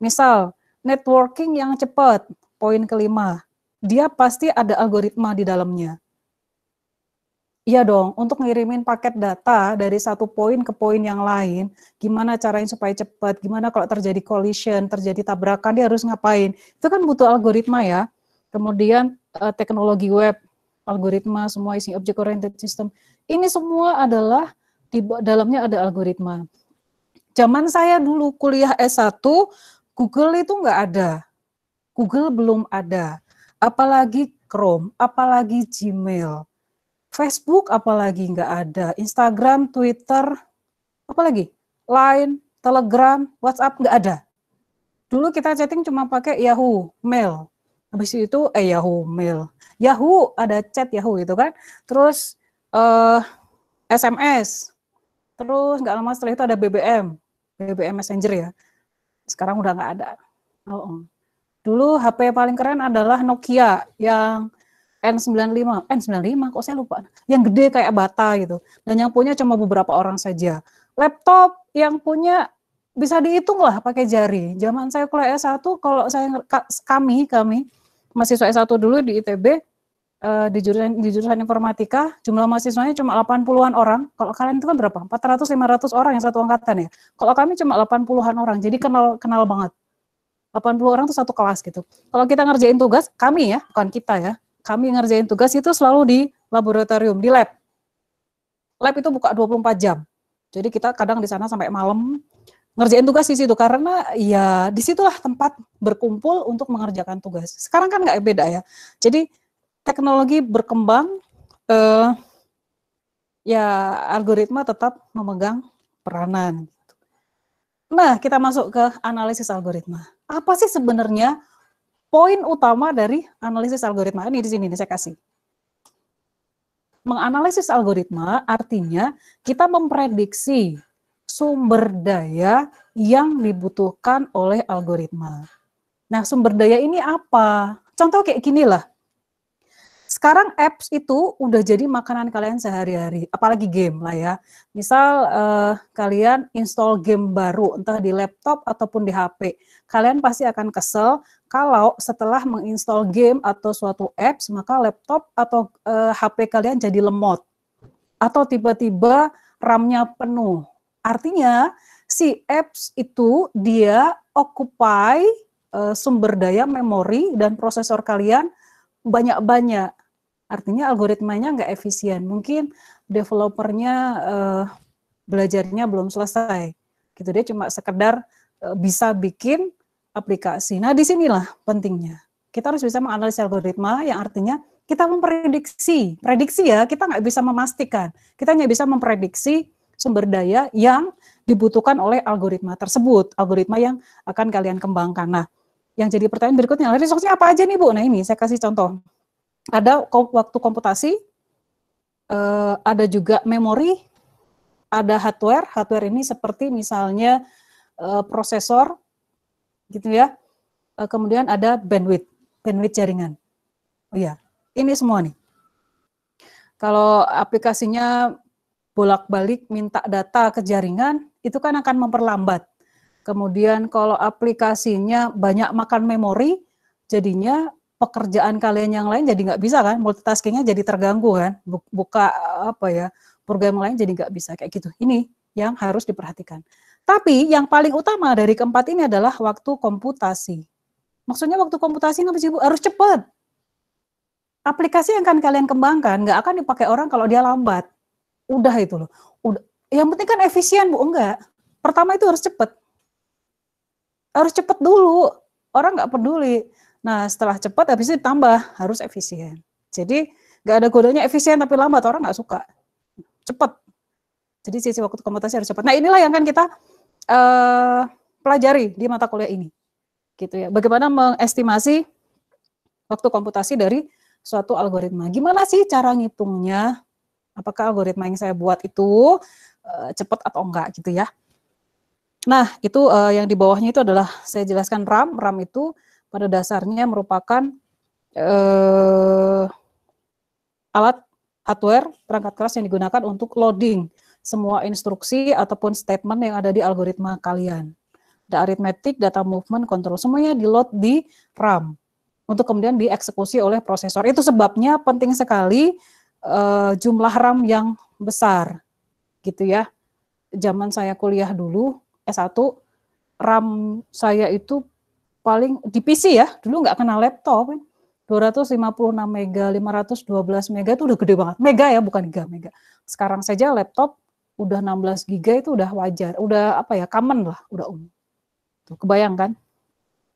Misal, networking yang cepat, poin kelima. Dia pasti ada algoritma di dalamnya. Iya dong, untuk ngirimin paket data dari satu poin ke poin yang lain, gimana caranya supaya cepat, gimana kalau terjadi collision, terjadi tabrakan, dia harus ngapain. Itu kan butuh algoritma ya. Kemudian teknologi web, algoritma, semua isi object oriented system. Ini semua adalah di dalamnya ada algoritma. Zaman saya dulu kuliah S1, Google itu nggak ada. Google belum ada. Apalagi Chrome, apalagi Gmail. Facebook apalagi nggak ada. Instagram, Twitter, apalagi? Line, Telegram, WhatsApp nggak ada. Dulu kita chatting cuma pakai Yahoo Mail. Habis itu Yahoo Mail. Yahoo ada chat Yahoo gitu kan. Terus SMS. Terus nggak lama setelah itu ada BBM Messenger ya. Sekarang udah nggak ada. Dulu HP paling keren adalah Nokia yang N95 kok saya lupa. Yang gede kayak bata gitu. Dan yang punya cuma beberapa orang saja. Laptop yang punya bisa dihitung lah pakai jari. Zaman saya kuliah S1, kalau kami mahasiswa S1 dulu di ITB, di jurusan informatika, jumlah mahasiswanya cuma 80-an orang. Kalau kalian itu kan berapa? 400-500 orang yang satu angkatan ya. Kalau kami cuma 80-an orang, jadi kenal banget. 80 orang itu satu kelas gitu. Kalau kita ngerjain tugas, kami ya, bukan kita ya, kami ngerjain tugas itu selalu di laboratorium, di lab. Lab itu buka 24 jam. Jadi kita kadang di sana sampai malam ngerjain tugas di situ, karena ya disitulah tempat berkumpul untuk mengerjakan tugas. Sekarang kan nggak beda ya. Jadi teknologi berkembang, ya algoritma tetap memegang peranan. Nah, kita masuk ke analisis algoritma. Apa sih sebenarnya poin utama dari analisis algoritma? Ini di sini nih saya kasih. Menganalisis algoritma artinya kita memprediksi sumber daya yang dibutuhkan oleh algoritma. Nah, sumber daya ini apa? Contoh kayak gini lah. Sekarang apps itu udah jadi makanan kalian sehari-hari, apalagi game lah ya. Misal kalian install game baru, entah di laptop ataupun di HP. Kalian pasti akan kesel kalau setelah menginstal game atau suatu apps, maka laptop atau HP kalian jadi lemot. Atau tiba-tiba RAM-nya penuh. Artinya si apps itu dia occupy sumber daya memori dan prosesor kalian banyak-banyak. Artinya algoritmanya nggak efisien. Mungkin developernya belajarnya belum selesai. Gitu, dia cuma sekedar bisa bikin aplikasi. Nah, disinilah pentingnya. Kita harus bisa menganalisis algoritma, yang artinya kita memprediksi. Prediksi ya, kita nggak bisa memastikan. Kita hanya bisa memprediksi sumber daya yang dibutuhkan oleh algoritma tersebut. Algoritma yang akan kalian kembangkan. Nah, yang jadi pertanyaan berikutnya, resource-nya apa aja nih Bu? Nah ini saya kasih contoh. Ada waktu komputasi, ada juga memori, ada hardware ini seperti misalnya prosesor, gitu ya. Kemudian ada bandwidth jaringan. Oh iya, ini semua nih. Kalau aplikasinya bolak-balik minta data ke jaringan, itu kan akan memperlambat. Kemudian kalau aplikasinya banyak makan memori, jadinya pekerjaan kalian yang lain jadi nggak bisa kan, multitaskingnya jadi terganggu kan, buka program lain jadi nggak bisa kayak gitu. Ini yang harus diperhatikan. Tapi yang paling utama dari keempat ini adalah waktu komputasi. Maksudnya waktu komputasi harus cepat. Aplikasi yang akan kalian kembangkan nggak akan dipakai orang kalau dia lambat. Udah itu loh. Udah. Yang penting kan efisien Bu, enggak. Pertama itu harus cepat. Harus cepat dulu. Orang nggak peduli. Nah, setelah cepat, habis itu ditambah, harus efisien. Jadi, nggak ada godanya efisien tapi lambat, orang nggak suka. Cepat. Jadi, sisi waktu komputasi harus cepat. Nah, inilah yang akan kita pelajari di mata kuliah ini. Gitu ya. Bagaimana mengestimasi waktu komputasi dari suatu algoritma. Gimana sih cara ngitungnya? Apakah algoritma yang saya buat itu cepat atau enggak, gitu ya. Nah, itu yang di bawahnya itu adalah, saya jelaskan RAM. RAM itu pada dasarnya merupakan alat hardware perangkat keras yang digunakan untuk loading semua instruksi ataupun statement yang ada di algoritma kalian. Ada arithmetic, data movement, control, semuanya di load di RAM untuk kemudian dieksekusi oleh prosesor. Itu sebabnya penting sekali jumlah RAM yang besar, gitu ya. Zaman saya kuliah dulu S1, RAM saya itu paling di PC ya, dulu nggak kenal laptop, 256 mega, 512 mega itu udah gede banget. Mega ya, bukan giga, mega. Sekarang saja laptop udah 16 giga itu udah wajar, udah apa ya, common lah, udah umum. Tuh, kebayang kan?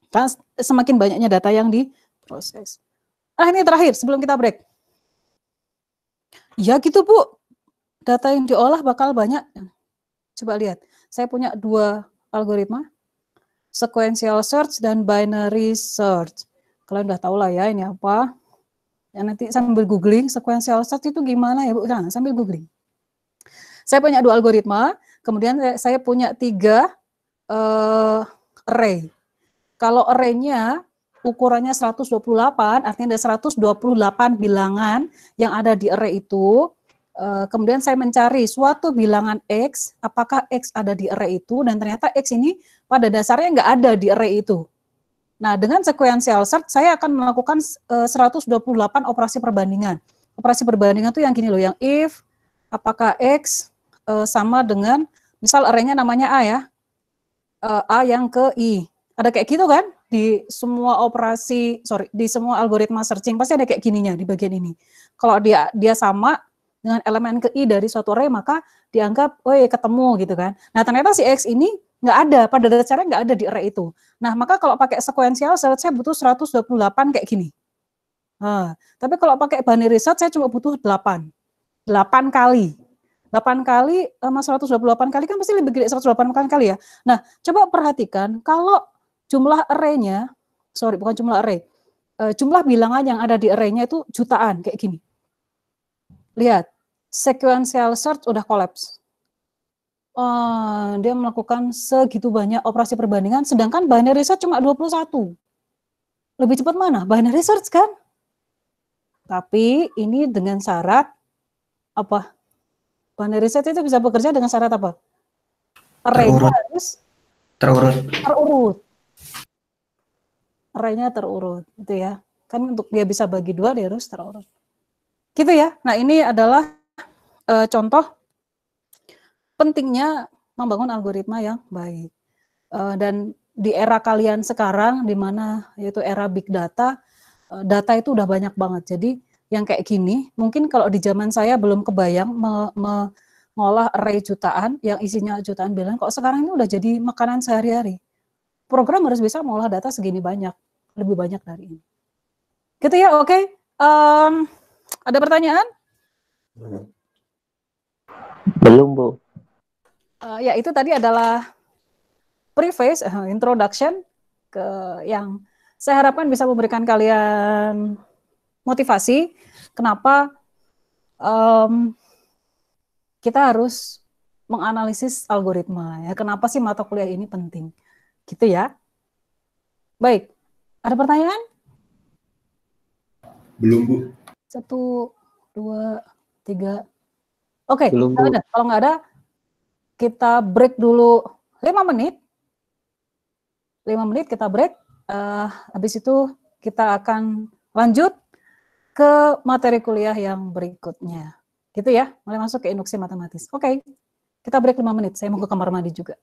Kan semakin banyaknya data yang diproses. Ini terakhir sebelum kita break. Ya gitu Bu, data yang diolah bakal banyak. Coba lihat, saya punya 2 algoritma, sequential search dan binary search. Kalian udah tahu lah ya ini apa. Ya nanti sambil googling sequential search itu gimana ya Bu? Nah, sambil googling. Saya punya 2 algoritma, kemudian saya punya 3 array. Kalau array-nya ukurannya 128, artinya ada 128 bilangan yang ada di array itu. Kemudian saya mencari suatu bilangan X, apakah X ada di array itu, dan ternyata X ini pada dasarnya nggak ada di array itu. Nah, dengan sequential search, saya akan melakukan 128 operasi perbandingan. Operasi perbandingan itu yang gini loh, yang if, apakah X sama dengan, misal array-nya namanya A ya, A yang ke I. Ada kayak gitu kan? Di semua di semua algoritma searching, pasti ada kayak gininya di bagian ini. Kalau dia sama dengan elemen ke I dari suatu array, maka dianggap, oh ya ketemu gitu kan. Nah, ternyata si X ini nggak ada, pada dasarnya nggak ada di array itu. Nah, maka kalau pakai sequential search, saya butuh 128 kayak gini. Nah, tapi kalau pakai binary search, saya cuma butuh 8. 8 kali. 8 kali sama 128 kali kan pasti lebih gede 128 kali ya. Nah, coba perhatikan kalau jumlah array-nya, bukan jumlah array, jumlah bilangan yang ada di array-nya itu jutaan, kayak gini. Lihat, sequential search udah collapse. Dia melakukan segitu banyak operasi perbandingan, sedangkan binary search cuma 21. Lebih cepat mana? Binary search kan? Tapi ini dengan syarat apa? Binary search itu bisa bekerja dengan syarat apa? Array-nya harus terurut. Array-nya terurut, gitu ya. Kan untuk dia bisa bagi 2, dia harus terurut. Gitu ya. Nah, ini adalah contoh pentingnya membangun algoritma yang baik. Dan di era kalian sekarang, di mana yaitu era big data, data itu udah banyak banget. Jadi yang kayak gini, mungkin kalau di zaman saya belum kebayang mengolah array jutaan, yang isinya jutaan bilangan, kok sekarang ini udah jadi makanan sehari-hari. Program harus bisa mengolah data segini banyak, lebih banyak dari ini. Gitu ya, oke. Ada pertanyaan? Belum, Bu. Ya, itu tadi adalah preface, introduction ke yang saya harapkan bisa memberikan kalian motivasi. Kenapa kita harus menganalisis algoritma? Ya, kenapa sih mata kuliah ini penting? Gitu ya. Baik, ada pertanyaan? Belum, Bu. 1, 2, 3. Oke, Belum, Bu. kalau nggak ada, kita break dulu 5 menit. 5 menit kita break. Habis itu kita akan lanjut ke materi kuliah yang berikutnya. Gitu ya, mulai masuk ke induksi matematis. Oke, kita break 5 menit. Saya mau ke kamar mandi juga.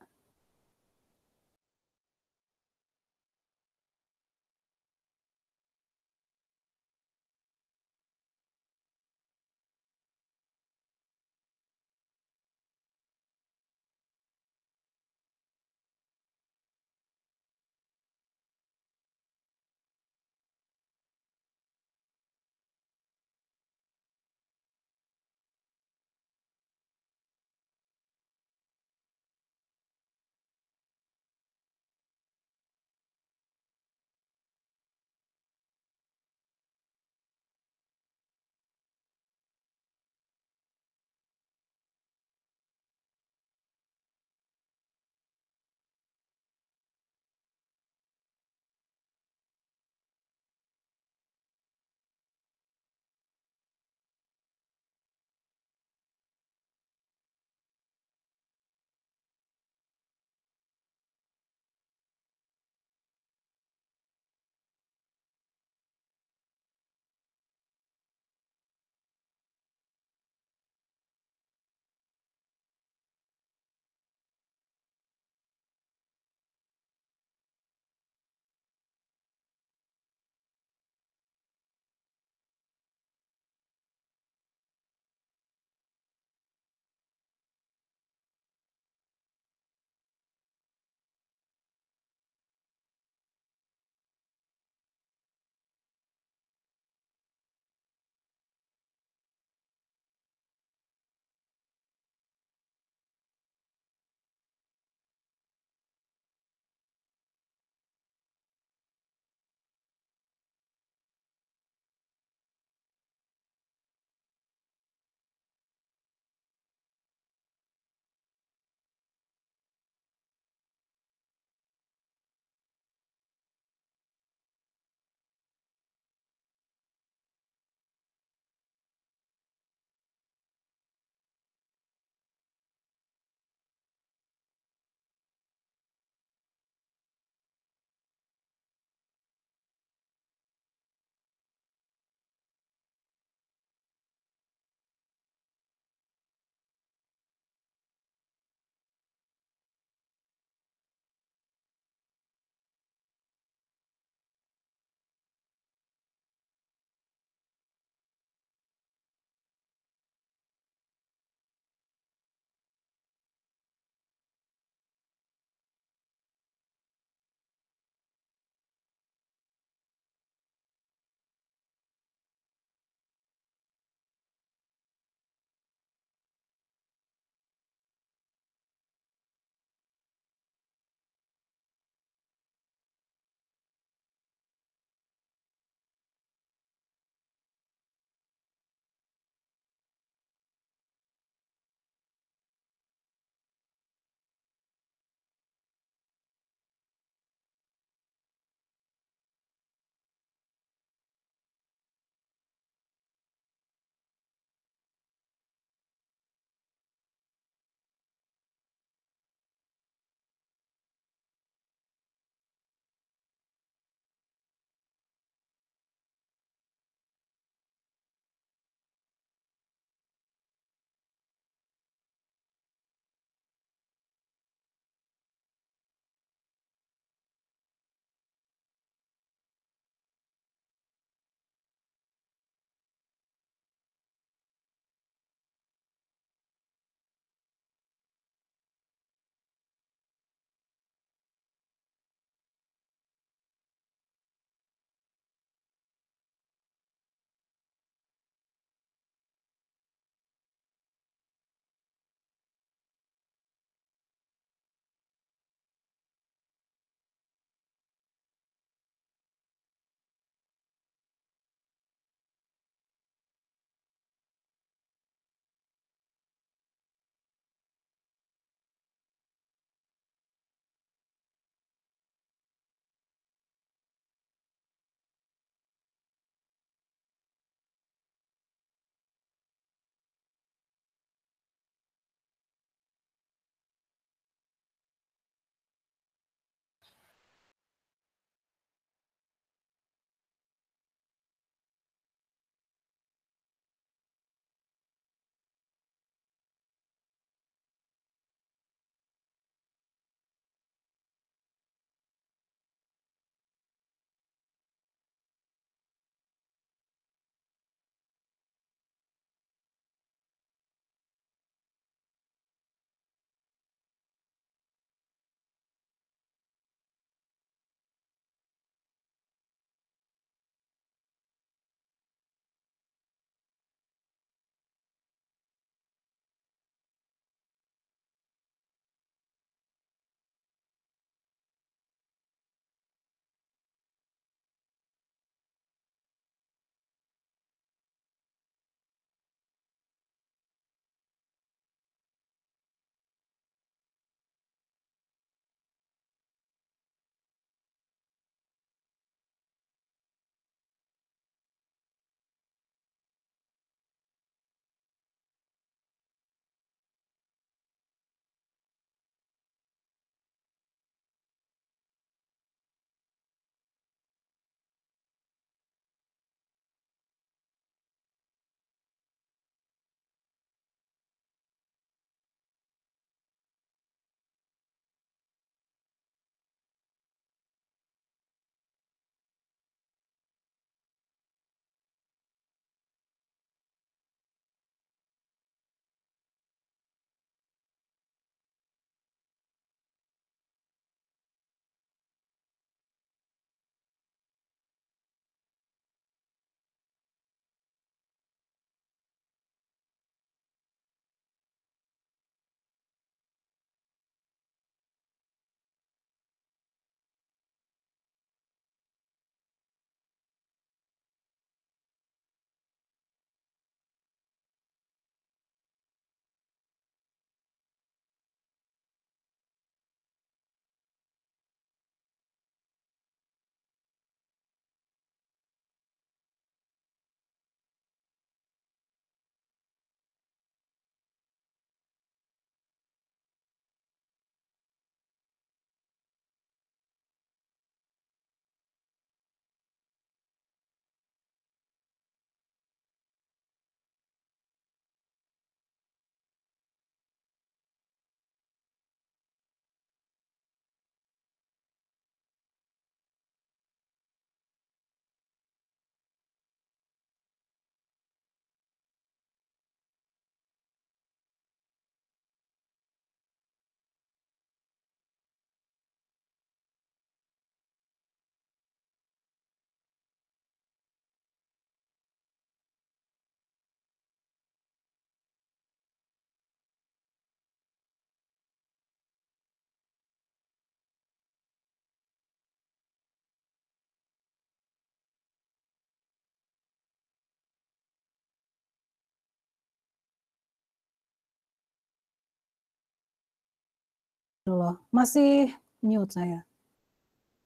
loh, masih mute saya.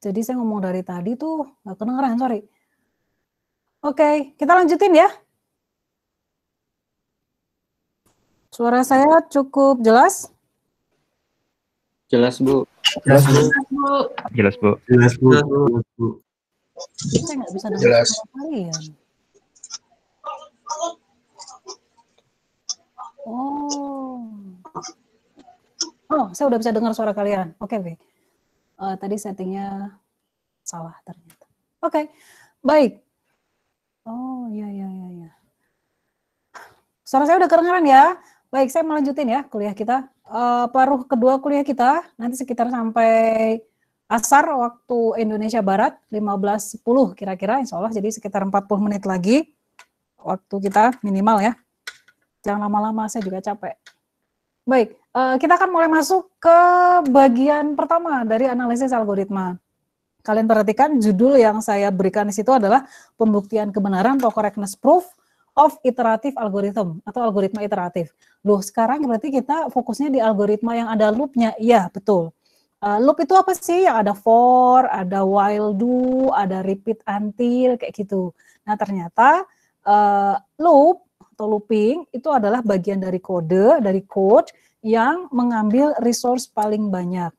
Jadi saya ngomong dari tadi tuh nggak kedengeran, sorry. Oke, kita lanjutin ya. Suara saya cukup jelas? Jelas, Bu. Jelas, Bu. Jelas, Bu. Jelas, Bu. Jelas, Bu. Saya nggak bisa dengar Jelas. suara kalian. Oh, saya udah bisa dengar suara kalian. Oke, oke. Tadi settingnya salah ternyata. Oke, baik. Oh, iya, iya, iya, iya. Suara saya udah kedengaran ya? Baik, saya melanjutin ya kuliah kita. Paruh kedua kuliah kita, nanti sekitar sampai asar waktu Indonesia Barat, 15.10 kira-kira, insya Allah, jadi sekitar 40 menit lagi waktu kita minimal ya. Jangan lama-lama, saya juga capek. Baik, kita akan mulai masuk ke bagian pertama dari analisis algoritma. Kalian perhatikan judul yang saya berikan di situ adalah pembuktian kebenaran atau correctness proof of iterative algorithm atau algoritma iteratif. Loh, sekarang berarti kita fokusnya di algoritma yang ada loop-nya. Iya, betul. Loop itu apa sih? Yang ada for, ada while do, ada repeat until, kayak gitu. Nah, ternyata loop atau looping itu adalah bagian dari kode, dari code yang mengambil resource paling banyak.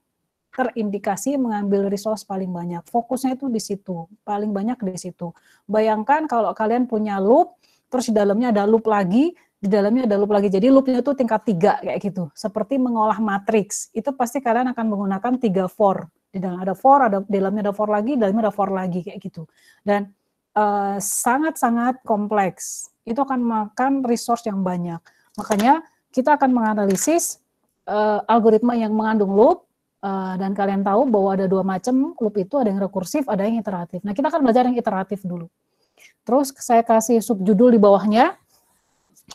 Terindikasi mengambil resource paling banyak. Fokusnya itu di situ, paling banyak di situ. Bayangkan kalau kalian punya loop, terus di dalamnya ada loop lagi, di dalamnya ada loop lagi. Jadi loopnya itu tingkat 3 kayak gitu. Seperti mengolah matriks. Itu pasti kalian akan menggunakan 3 for. Di dalam ada for, di dalamnya ada for lagi, di dalamnya ada for lagi kayak gitu. Dan sangat-sangat kompleks. Itu akan makan resource yang banyak. Makanya kita akan menganalisis algoritma yang mengandung loop, dan kalian tahu bahwa ada 2 macam loop itu, ada yang rekursif, ada yang iteratif. Nah, kita akan belajar yang iteratif dulu. Terus saya kasih subjudul di bawahnya,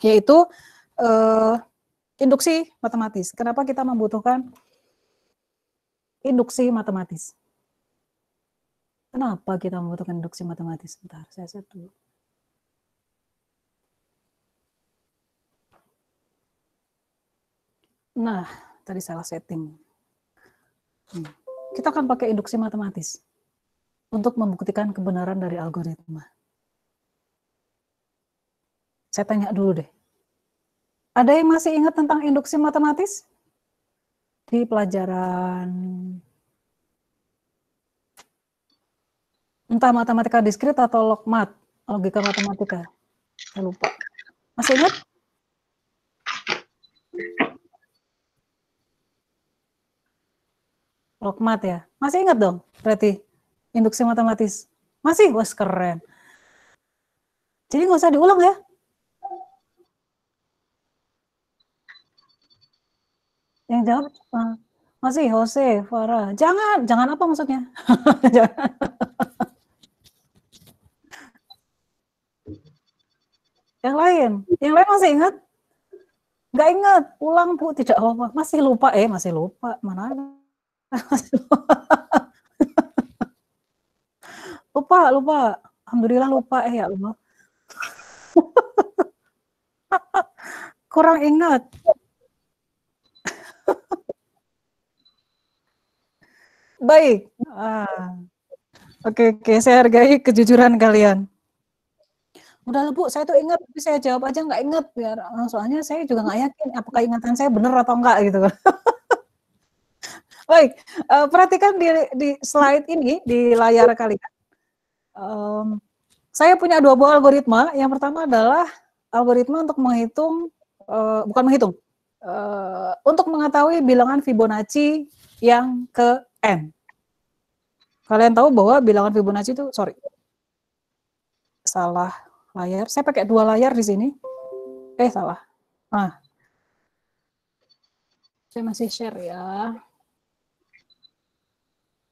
yaitu induksi matematis. Kenapa kita membutuhkan induksi matematis? Kenapa kita membutuhkan induksi matematis? Bentar, saya set dulu. Nah, tadi salah setting. Kita akan pakai induksi matematis untuk membuktikan kebenaran dari algoritma. Saya tanya dulu deh. Ada yang masih ingat tentang induksi matematis? Di pelajaran entah matematika diskrit atau logmat, logika matematika. Saya lupa. Masih ingat? Logmat ya? Masih ingat dong? Berarti induksi matematis. Masih? Wah, keren. Jadi nggak usah diulang ya? Yang jawab masih Jose, Farah. Jangan apa maksudnya? Jangan. Yang lain masih ingat? Nggak ingat, ulang Bu, tidak apa-apa. Masih lupa, mana ada? lupa. Alhamdulillah lupa, ya Allah. Kurang ingat. Baik. Oke, saya hargai kejujuran kalian. Udah lah Bu, saya tuh ingat, tapi saya jawab aja nggak ingat. Biar, soalnya saya juga nggak yakin apakah ingatan saya benar atau enggak gitu. Baik, perhatikan di slide ini, di layar kalian. Saya punya 2 buah algoritma. Yang pertama adalah algoritma untuk menghitung, untuk mengetahui bilangan Fibonacci yang ke N. Kalian tahu bahwa bilangan Fibonacci itu, salah layar. Saya pakai 2 layar di sini. Salah. Saya masih share ya.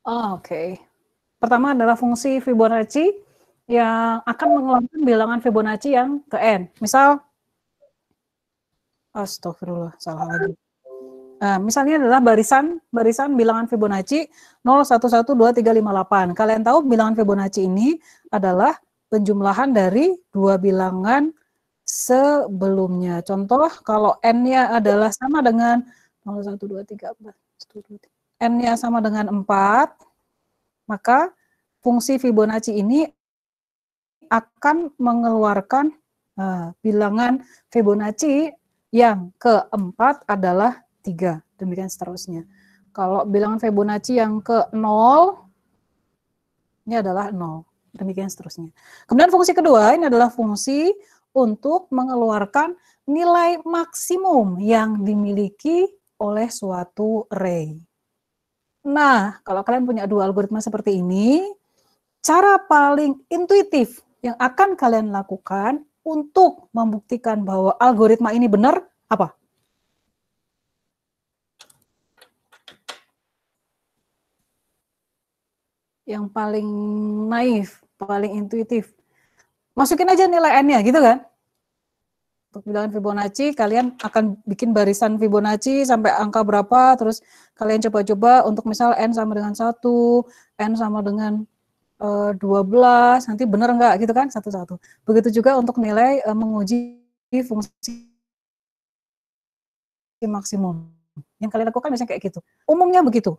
Oke. Pertama adalah fungsi Fibonacci yang akan mengeluarkan bilangan Fibonacci yang ke N. Misal, astagfirullah, salah lagi. Misalnya adalah barisan bilangan Fibonacci 0, 1, 1, 2, 3, 5, 8. Kalian tahu bilangan Fibonacci ini adalah penjumlahan dari 2 bilangan sebelumnya. Contoh, kalau N-nya adalah sama dengan 0, 1, 2, 3, 4. 1, 2, 3. N-nya sama dengan 4, maka fungsi Fibonacci ini akan mengeluarkan bilangan Fibonacci yang keempat adalah 3. Demikian seterusnya. Kalau bilangan Fibonacci yang ke 0, ini adalah 0. Demikian seterusnya. Kemudian fungsi kedua, ini adalah fungsi untuk mengeluarkan nilai maksimum yang dimiliki oleh suatu array. Nah, kalau kalian punya dua algoritma seperti ini, cara paling intuitif yang akan kalian lakukan untuk membuktikan bahwa algoritma ini benar, apa? Yang paling naif, paling intuitif. Masukin aja nilai N-nya, gitu kan? Untuk bilangan Fibonacci, kalian akan bikin barisan Fibonacci sampai angka berapa, terus kalian coba-coba untuk misal N sama dengan 1, N sama dengan 12, nanti benar enggak gitu kan, satu-satu. Begitu juga untuk nilai menguji fungsi maksimum. Yang kalian lakukan biasanya kayak gitu. Umumnya begitu.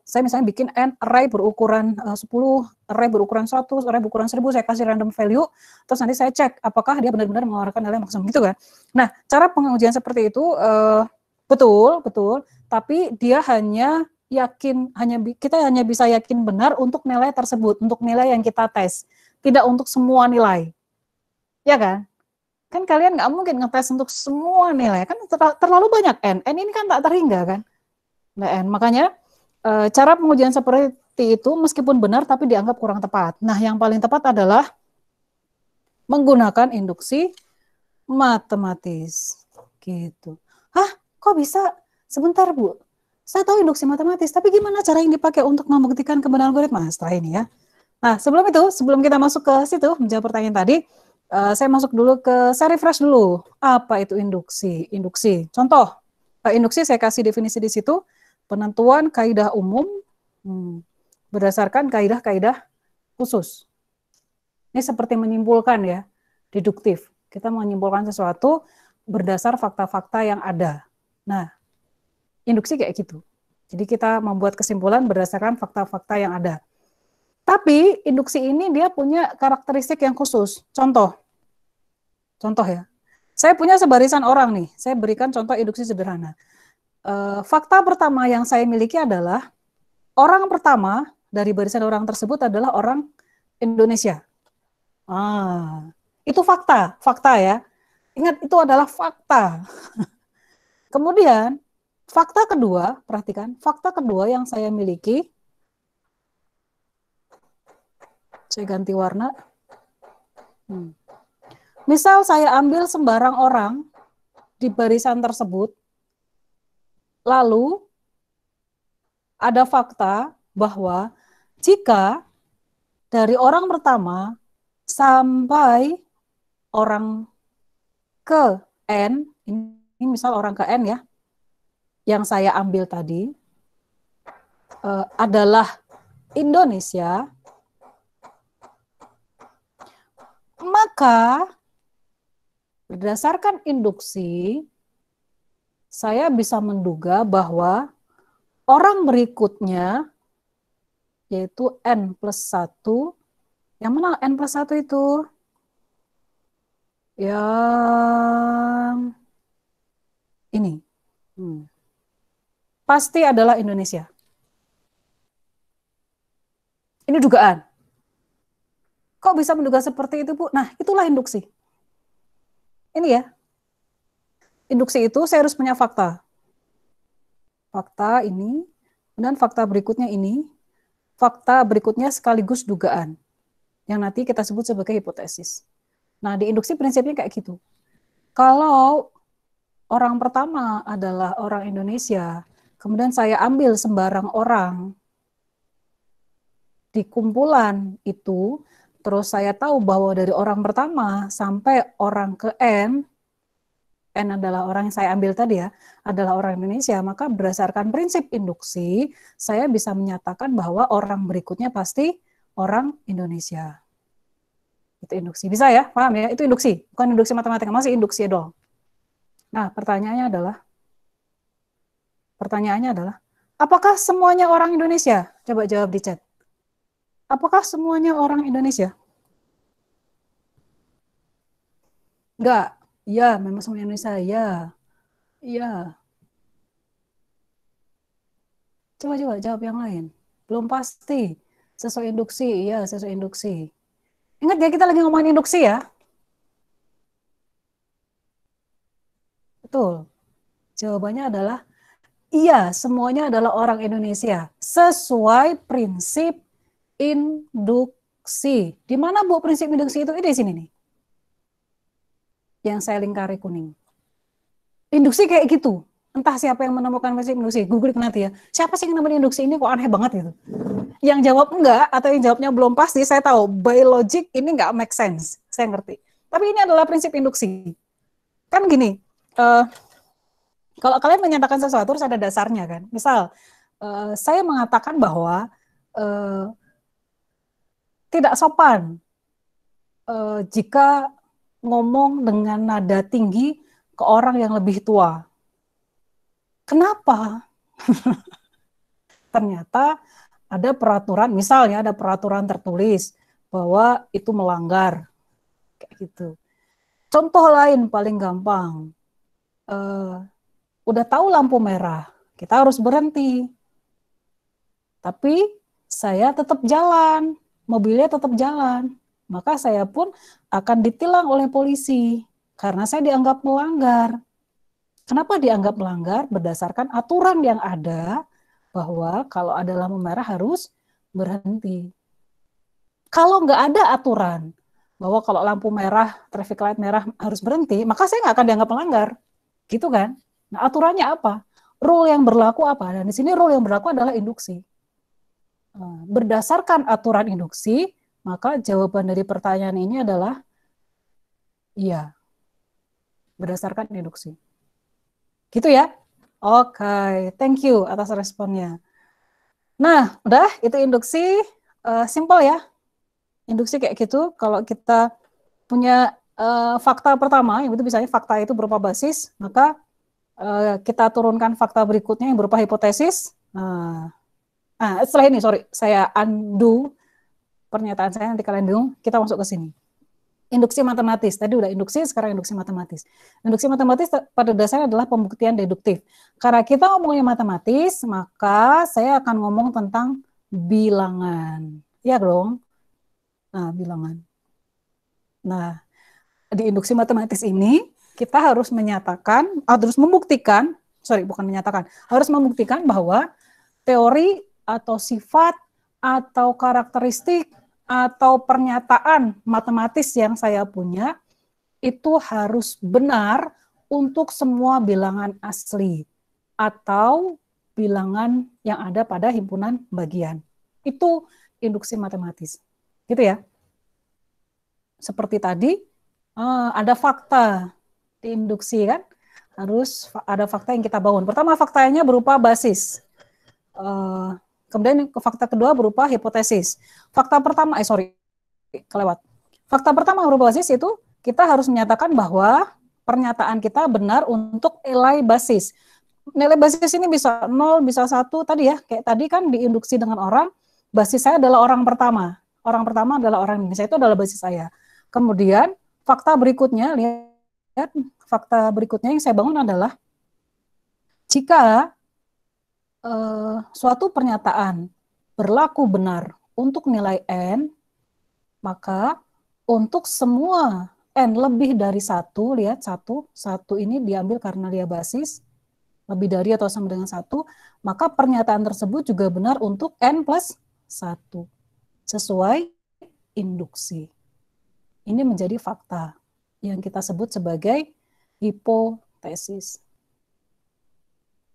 Saya misalnya bikin N array berukuran 10, array berukuran 100, array berukuran 1000, saya kasih random value, terus nanti saya cek apakah dia benar-benar mengeluarkan nilai maksimum gitu kan. Nah, cara pengujian seperti itu betul, tapi dia kita hanya bisa yakin benar untuk nilai tersebut, untuk nilai yang kita tes, tidak untuk semua nilai. Ya kan? Kan kalian nggak mungkin ngetes untuk semua nilai, kan terlalu banyak N ini kan tak terhingga kan. Nah, makanya cara pengujian seperti itu meskipun benar tapi dianggap kurang tepat. Nah, yang paling tepat adalah menggunakan induksi matematis. Gitu. Hah, kok bisa? Sebentar, Bu. Saya tahu induksi matematis, tapi gimana cara yang dipakai untuk membuktikan kebenaran algoritma? Setelah ini ya. Nah, sebelum kita masuk ke situ, menjawab pertanyaan tadi, saya masuk dulu saya refresh dulu. Apa itu induksi? Induksi. Contoh, induksi saya kasih definisi di situ, penentuan kaidah umum berdasarkan kaidah-kaidah khusus. Ini seperti menyimpulkan ya, deduktif. Kita menyimpulkan sesuatu berdasar fakta-fakta yang ada. Nah, induksi kayak gitu. Jadi kita membuat kesimpulan berdasarkan fakta-fakta yang ada. Tapi induksi ini dia punya karakteristik yang khusus. Contoh ya. Saya punya sebarisan orang nih. Saya berikan contoh induksi sederhana. Fakta pertama yang saya miliki adalah orang pertama dari barisan orang tersebut adalah orang Indonesia. Itu fakta ya. Ingat, itu adalah fakta. Kemudian fakta kedua, perhatikan, fakta kedua yang saya miliki. Saya ganti warna. Misal saya ambil sembarang orang di barisan tersebut, lalu ada fakta bahwa jika dari orang pertama sampai orang ke N, ini misal orang ke N ya, yang saya ambil tadi adalah Indonesia, maka berdasarkan induksi, saya bisa menduga bahwa orang berikutnya, yaitu N+1, yang mana N+1 itu? Yang ini. Pasti adalah Indonesia. Ini dugaan. Kok bisa menduga seperti itu, Bu? Nah, itulah induksi. Ini ya. Induksi itu saya harus punya fakta. Fakta ini, dan fakta berikutnya ini. Fakta berikutnya sekaligus dugaan. Yang nanti kita sebut sebagai hipotesis. Nah, di induksi prinsipnya kayak gitu. Kalau orang pertama adalah orang Indonesia, kemudian saya ambil sembarang orang di kumpulan itu, terus saya tahu bahwa dari orang pertama sampai orang ke N adalah orang yang saya ambil tadi ya, adalah orang Indonesia, maka berdasarkan prinsip induksi, saya bisa menyatakan bahwa orang berikutnya pasti orang Indonesia. Itu induksi. Bisa ya? Paham ya? Itu induksi. Bukan induksi matematika, masih induksi dong. Nah, pertanyaannya adalah, Pertanyaannya adalah, apakah semuanya orang Indonesia? Coba jawab di chat. Apakah semuanya orang Indonesia? Enggak. Ya, memang semua Indonesia. Ya. Iya. Coba jawab yang lain. Belum pasti. Sesuai induksi. Iya, sesuai induksi. Ingat ya, kita lagi ngomongin induksi ya. Betul. Jawabannya adalah iya, semuanya adalah orang Indonesia. Sesuai prinsip induksi. Di mana Bu prinsip induksi itu? Ini di sini nih. Yang saya lingkari kuning. Induksi kayak gitu. Entah siapa yang menemukan prinsip induksi. Google nanti ya. Siapa sih yang nemuin induksi ini? Kok aneh banget gitu. Yang jawab enggak atau yang jawabnya belum pasti, saya tahu. By logic ini enggak make sense. Saya ngerti. Tapi ini adalah prinsip induksi. Kan gini. Kalau kalian menyatakan sesuatu harus ada dasarnya kan. Misal, saya mengatakan bahwa tidak sopan jika ngomong dengan nada tinggi ke orang yang lebih tua. Kenapa? Ternyata ada peraturan, misalnya ada peraturan tertulis bahwa itu melanggar. Kayak gitu. Contoh lain paling gampang. Udah tahu lampu merah, kita harus berhenti. Tapi saya tetap jalan, mobilnya tetap jalan. Maka saya pun akan ditilang oleh polisi karena saya dianggap melanggar. Kenapa dianggap melanggar? Berdasarkan aturan yang ada bahwa kalau ada lampu merah harus berhenti. Kalau nggak ada aturan bahwa kalau lampu merah, traffic light merah harus berhenti, maka saya nggak akan dianggap melanggar. Gitu kan? Nah, aturannya apa? Rule yang berlaku apa? Dan di sini rule yang berlaku adalah induksi. Berdasarkan aturan induksi, maka jawaban dari pertanyaan ini adalah iya. Berdasarkan induksi. Gitu ya? Oke, thank you atas responnya. Nah, udah, itu induksi. Simple ya. Induksi kayak gitu. Kalau kita punya fakta pertama, yang itu misalnya fakta itu berupa basis, maka kita turunkan fakta berikutnya yang berupa hipotesis. Setelah ini, saya undo pernyataan saya, nanti kalian bingung, kita masuk ke sini. Induksi matematis, tadi udah induksi, sekarang induksi matematis. Induksi matematis pada dasarnya adalah pembuktian deduktif. Karena kita ngomongin matematis, maka saya akan ngomong tentang bilangan. Ya dong? Nah, bilangan. Nah, di induksi matematis ini, kita harus membuktikan bahwa teori atau sifat atau karakteristik atau pernyataan matematis yang saya punya itu harus benar untuk semua bilangan asli atau bilangan yang ada pada himpunan bagian. Itu induksi matematis. Gitu ya. Seperti tadi, ada fakta di induksi kan, harus ada fakta yang kita bangun. Pertama faktanya berupa basis, kemudian fakta kedua berupa hipotesis. Fakta pertama, Fakta pertama berupa basis itu kita harus menyatakan bahwa pernyataan kita benar untuk nilai basis. Nilai basis ini bisa 0, bisa 1 tadi ya, kayak tadi kan diinduksi dengan orang, basis saya adalah orang pertama. Orang pertama adalah orang Indonesia, itu adalah basis saya. Kemudian fakta berikutnya, lihat fakta berikutnya yang saya bangun adalah jika suatu pernyataan berlaku benar untuk nilai N, maka untuk semua N lebih dari 1, lihat 1 ini diambil karena dia basis, lebih dari atau sama dengan 1, maka pernyataan tersebut juga benar untuk N plus 1, sesuai induksi. Ini menjadi fakta yang kita sebut sebagai hipotesis.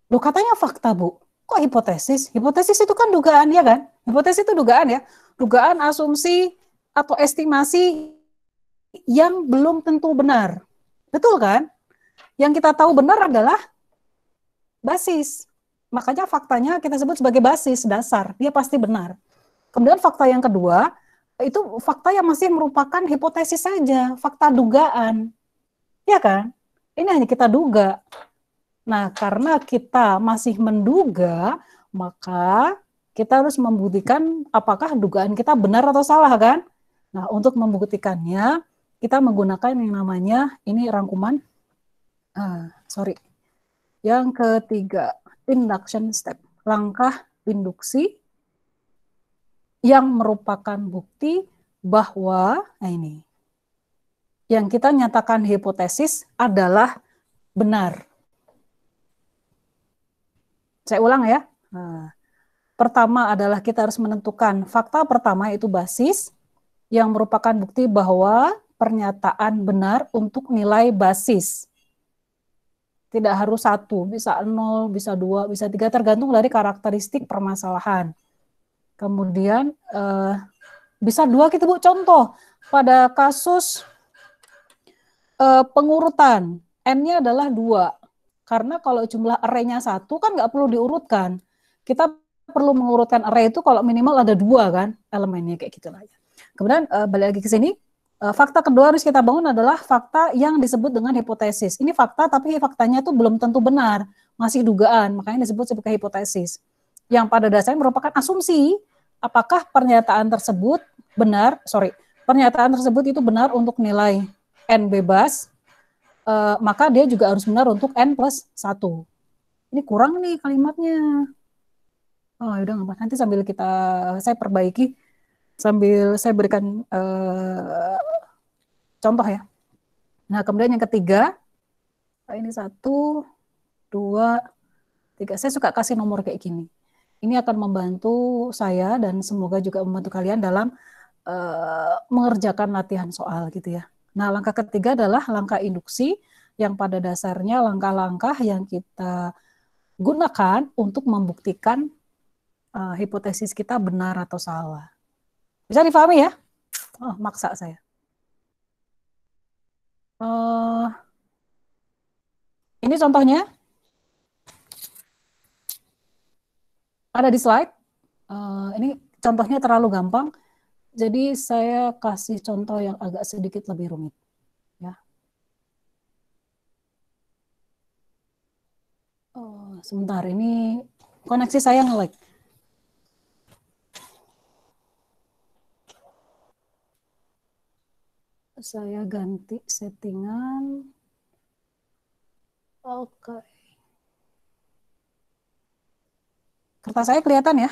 Loh, katanya fakta, Bu. Kok hipotesis? Hipotesis itu kan dugaan, ya kan? Hipotesis itu dugaan ya. Dugaan, asumsi, atau estimasi yang belum tentu benar. Betul kan? Yang kita tahu benar adalah basis. Makanya faktanya kita sebut sebagai basis, dasar. Dia pasti benar. Kemudian fakta yang kedua, itu fakta yang masih merupakan hipotesis saja, fakta dugaan. Ya kan? Ini hanya kita duga. Nah, karena kita masih menduga, maka kita harus membuktikan apakah dugaan kita benar atau salah, kan? Nah, untuk membuktikannya, kita menggunakan yang namanya, ini rangkuman, yang ketiga, induction step, langkah induksi yang merupakan bukti bahwa, nah ini, yang kita nyatakan hipotesis adalah benar. Saya ulang ya. Nah, pertama adalah kita harus menentukan fakta pertama itu basis yang merupakan bukti bahwa pernyataan benar untuk nilai basis. Tidak harus 1, bisa 0, bisa 2, bisa 3, tergantung dari karakteristik permasalahan. Kemudian bisa 2 gitu Bu, contoh pada kasus pengurutan N-nya adalah 2, karena kalau jumlah array-nya 1 kan nggak perlu diurutkan, kita perlu mengurutkan array itu kalau minimal ada 2 kan elemennya, kayak gitu lah ya. Kemudian balik lagi ke sini, fakta kedua harus kita bangun adalah fakta yang disebut dengan hipotesis. Ini fakta tapi faktanya itu belum tentu benar, masih dugaan, makanya disebut sebagai hipotesis. Yang pada dasarnya merupakan asumsi apakah pernyataan tersebut benar, pernyataan tersebut itu benar untuk nilai N bebas, maka dia juga harus benar untuk N plus 1. Ini kurang nih kalimatnya. Oh, udah nggak apa, nanti sambil saya perbaiki, sambil saya berikan contoh ya. Nah, kemudian yang ketiga, ini 1, 2, 3. Saya suka kasih nomor kayak gini. Ini akan membantu saya dan semoga juga membantu kalian dalam mengerjakan latihan soal gitu ya. Nah, langkah ketiga adalah langkah induksi yang pada dasarnya langkah-langkah yang kita gunakan untuk membuktikan hipotesis kita benar atau salah. Bisa dipahami ya? Oh, maksa saya. Ini contohnya. Ada di slide. Ini contohnya terlalu gampang. Jadi saya kasih contoh yang agak sedikit lebih rumit. Ya. Sebentar, ini koneksi saya nge-lag. Saya ganti settingan. Oke. Kertas saya kelihatan ya?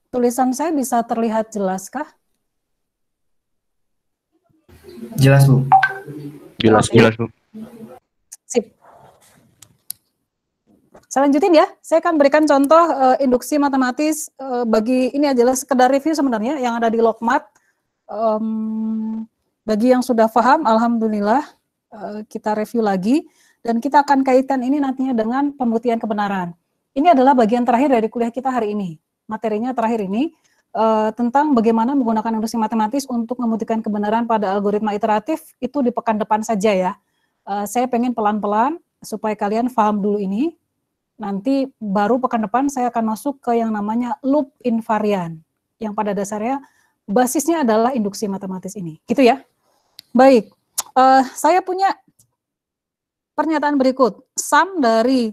Tulisan saya bisa terlihat jelaskah? Jelas, Bu. Jelas, Bu. Sip. Saya lanjutin ya. Saya akan berikan contoh induksi matematis bagi ini adalah sekedar review sebenarnya yang ada di Logmat. Bagi yang sudah paham, alhamdulillah kita review lagi dan kita akan kaitkan ini nantinya dengan pembuktian kebenaran. Ini adalah bagian terakhir dari kuliah kita hari ini. Materinya terakhir ini tentang bagaimana menggunakan induksi matematis untuk membuktikan kebenaran pada algoritma iteratif itu di pekan depan saja ya. Saya pengen pelan-pelan supaya kalian paham dulu ini. Nanti baru pekan depan saya akan masuk ke yang namanya loop invarian, yang pada dasarnya basisnya adalah induksi matematis ini. Gitu ya. Baik, saya punya pernyataan berikut. Sum dari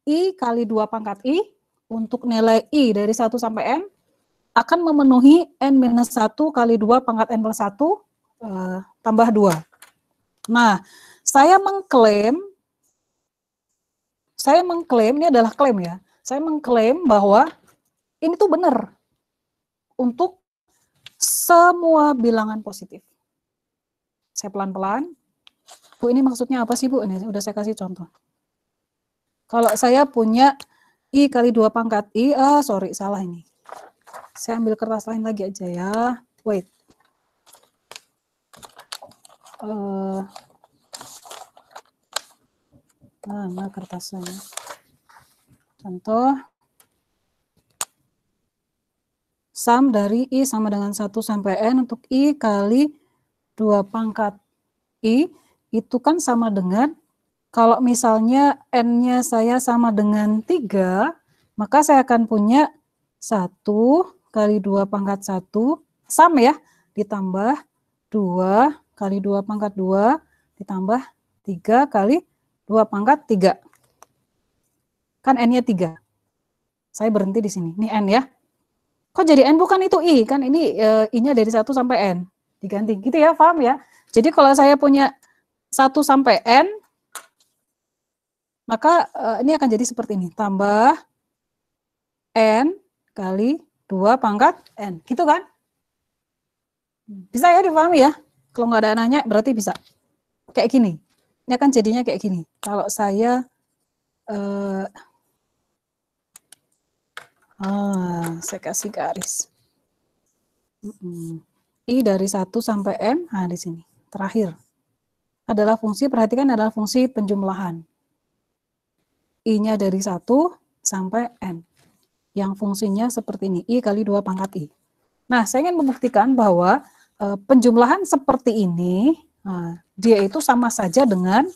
I kali 2 pangkat I untuk nilai I dari 1 sampai N akan memenuhi N-1 kali 2 pangkat N plus 1 tambah 2. Nah, saya mengklaim, ini adalah klaim ya, saya mengklaim bahwa ini tuh benar untuk semua bilangan positif. Saya pelan-pelan. Bu, ini maksudnya apa sih Bu? Ini udah saya kasih contoh. Kalau saya punya I kali 2 pangkat I, salah ini. Saya ambil kertas lain lagi aja ya. Wait. Mana kertasnya? Contoh. Sum dari I sama dengan 1 sampai N untuk I kali 2 pangkat I, itu kan sama dengan, kalau misalnya N-nya saya sama dengan 3, Maka saya akan punya 1 kali 2 pangkat 1, sama ya, ditambah 2 kali 2 pangkat 2, ditambah 3 kali 2 pangkat 3. Kan N-nya 3. Saya berhenti di sini. Ini N ya. Kok jadi N bukan itu I? Kan ini I-nya dari 1 sampai N. Diganti. Gitu ya, paham ya? Jadi kalau saya punya 1 sampai N, maka ini akan jadi seperti ini. Tambah N kali 2 pangkat N. Gitu kan? Bisa ya dipahami ya? Kalau nggak ada nanya berarti bisa. Kayak gini. Ini akan jadinya kayak gini. Kalau saya saya kasih garis. I dari 1 sampai N, nah di sini. Terakhir. Adalah fungsi, perhatikan adalah fungsi penjumlahan. I-nya dari 1 sampai N. Yang fungsinya seperti ini, I kali 2 pangkat I. Nah, saya ingin membuktikan bahwa penjumlahan seperti ini, dia itu sama saja dengan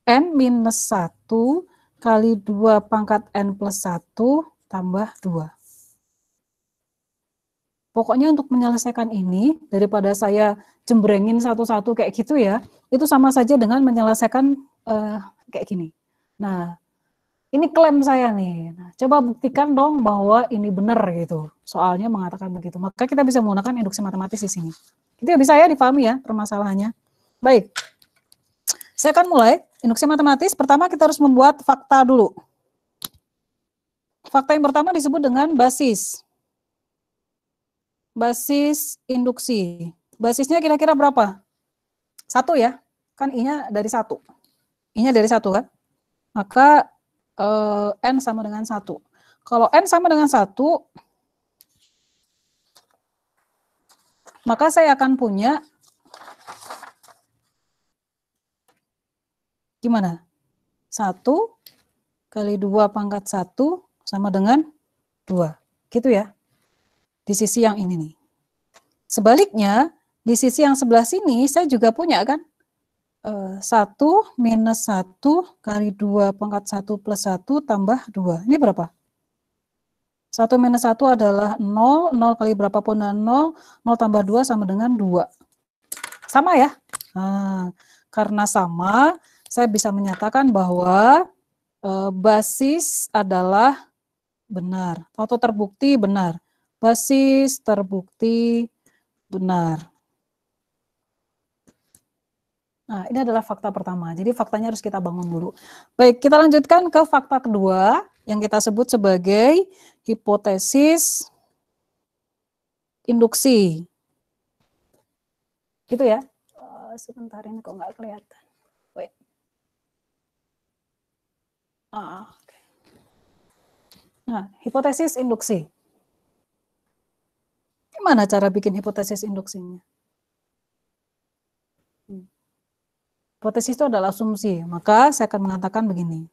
N minus 1 kali 2 pangkat N plus 1 tambah 2. Pokoknya untuk menyelesaikan ini, daripada saya jembrengin satu-satu kayak gitu ya, itu sama saja dengan menyelesaikan kayak gini. Nah, ini klaim saya nih. Nah, coba buktikan dong bahwa ini benar gitu. Soalnya mengatakan begitu. Maka kita bisa menggunakan induksi matematis di sini. Itu ya bisa ya dipahami ya permasalahannya. Baik. Saya akan mulai induksi matematis. Pertama kita harus membuat fakta dulu. Fakta yang pertama disebut dengan basis. Basis induksi. Basisnya kira-kira berapa? 1 ya. Kan I-nya dari 1. I-nya dari 1 kan? Maka N sama dengan 1. Kalau N sama dengan 1, maka saya akan punya gimana? 1 kali 2 pangkat 1 sama dengan 2. Gitu ya. Di sisi yang ini nih. Sebaliknya, di sisi yang sebelah sini saya juga punya kan? 1 minus 1 kali 2 pangkat 1 plus 1 tambah 2. Ini berapa? 1 minus 1 adalah 0, 0 kali berapapun 0, 0 tambah 2 sama dengan 2. Sama ya? Nah, karena sama, saya bisa menyatakan bahwa basis adalah benar. Atau terbukti benar. Basis terbukti benar. Nah, ini adalah fakta pertama. Jadi faktanya harus kita bangun dulu. Baik, kita lanjutkan ke fakta kedua yang kita sebut sebagai hipotesis induksi. Gitu ya. Sebentar ini kok nggak kelihatan. Wait. Okay. Nah, hipotesis induksi. Gimana cara bikin hipotesis induksinya? Hipotesis itu adalah asumsi, maka saya akan mengatakan begini.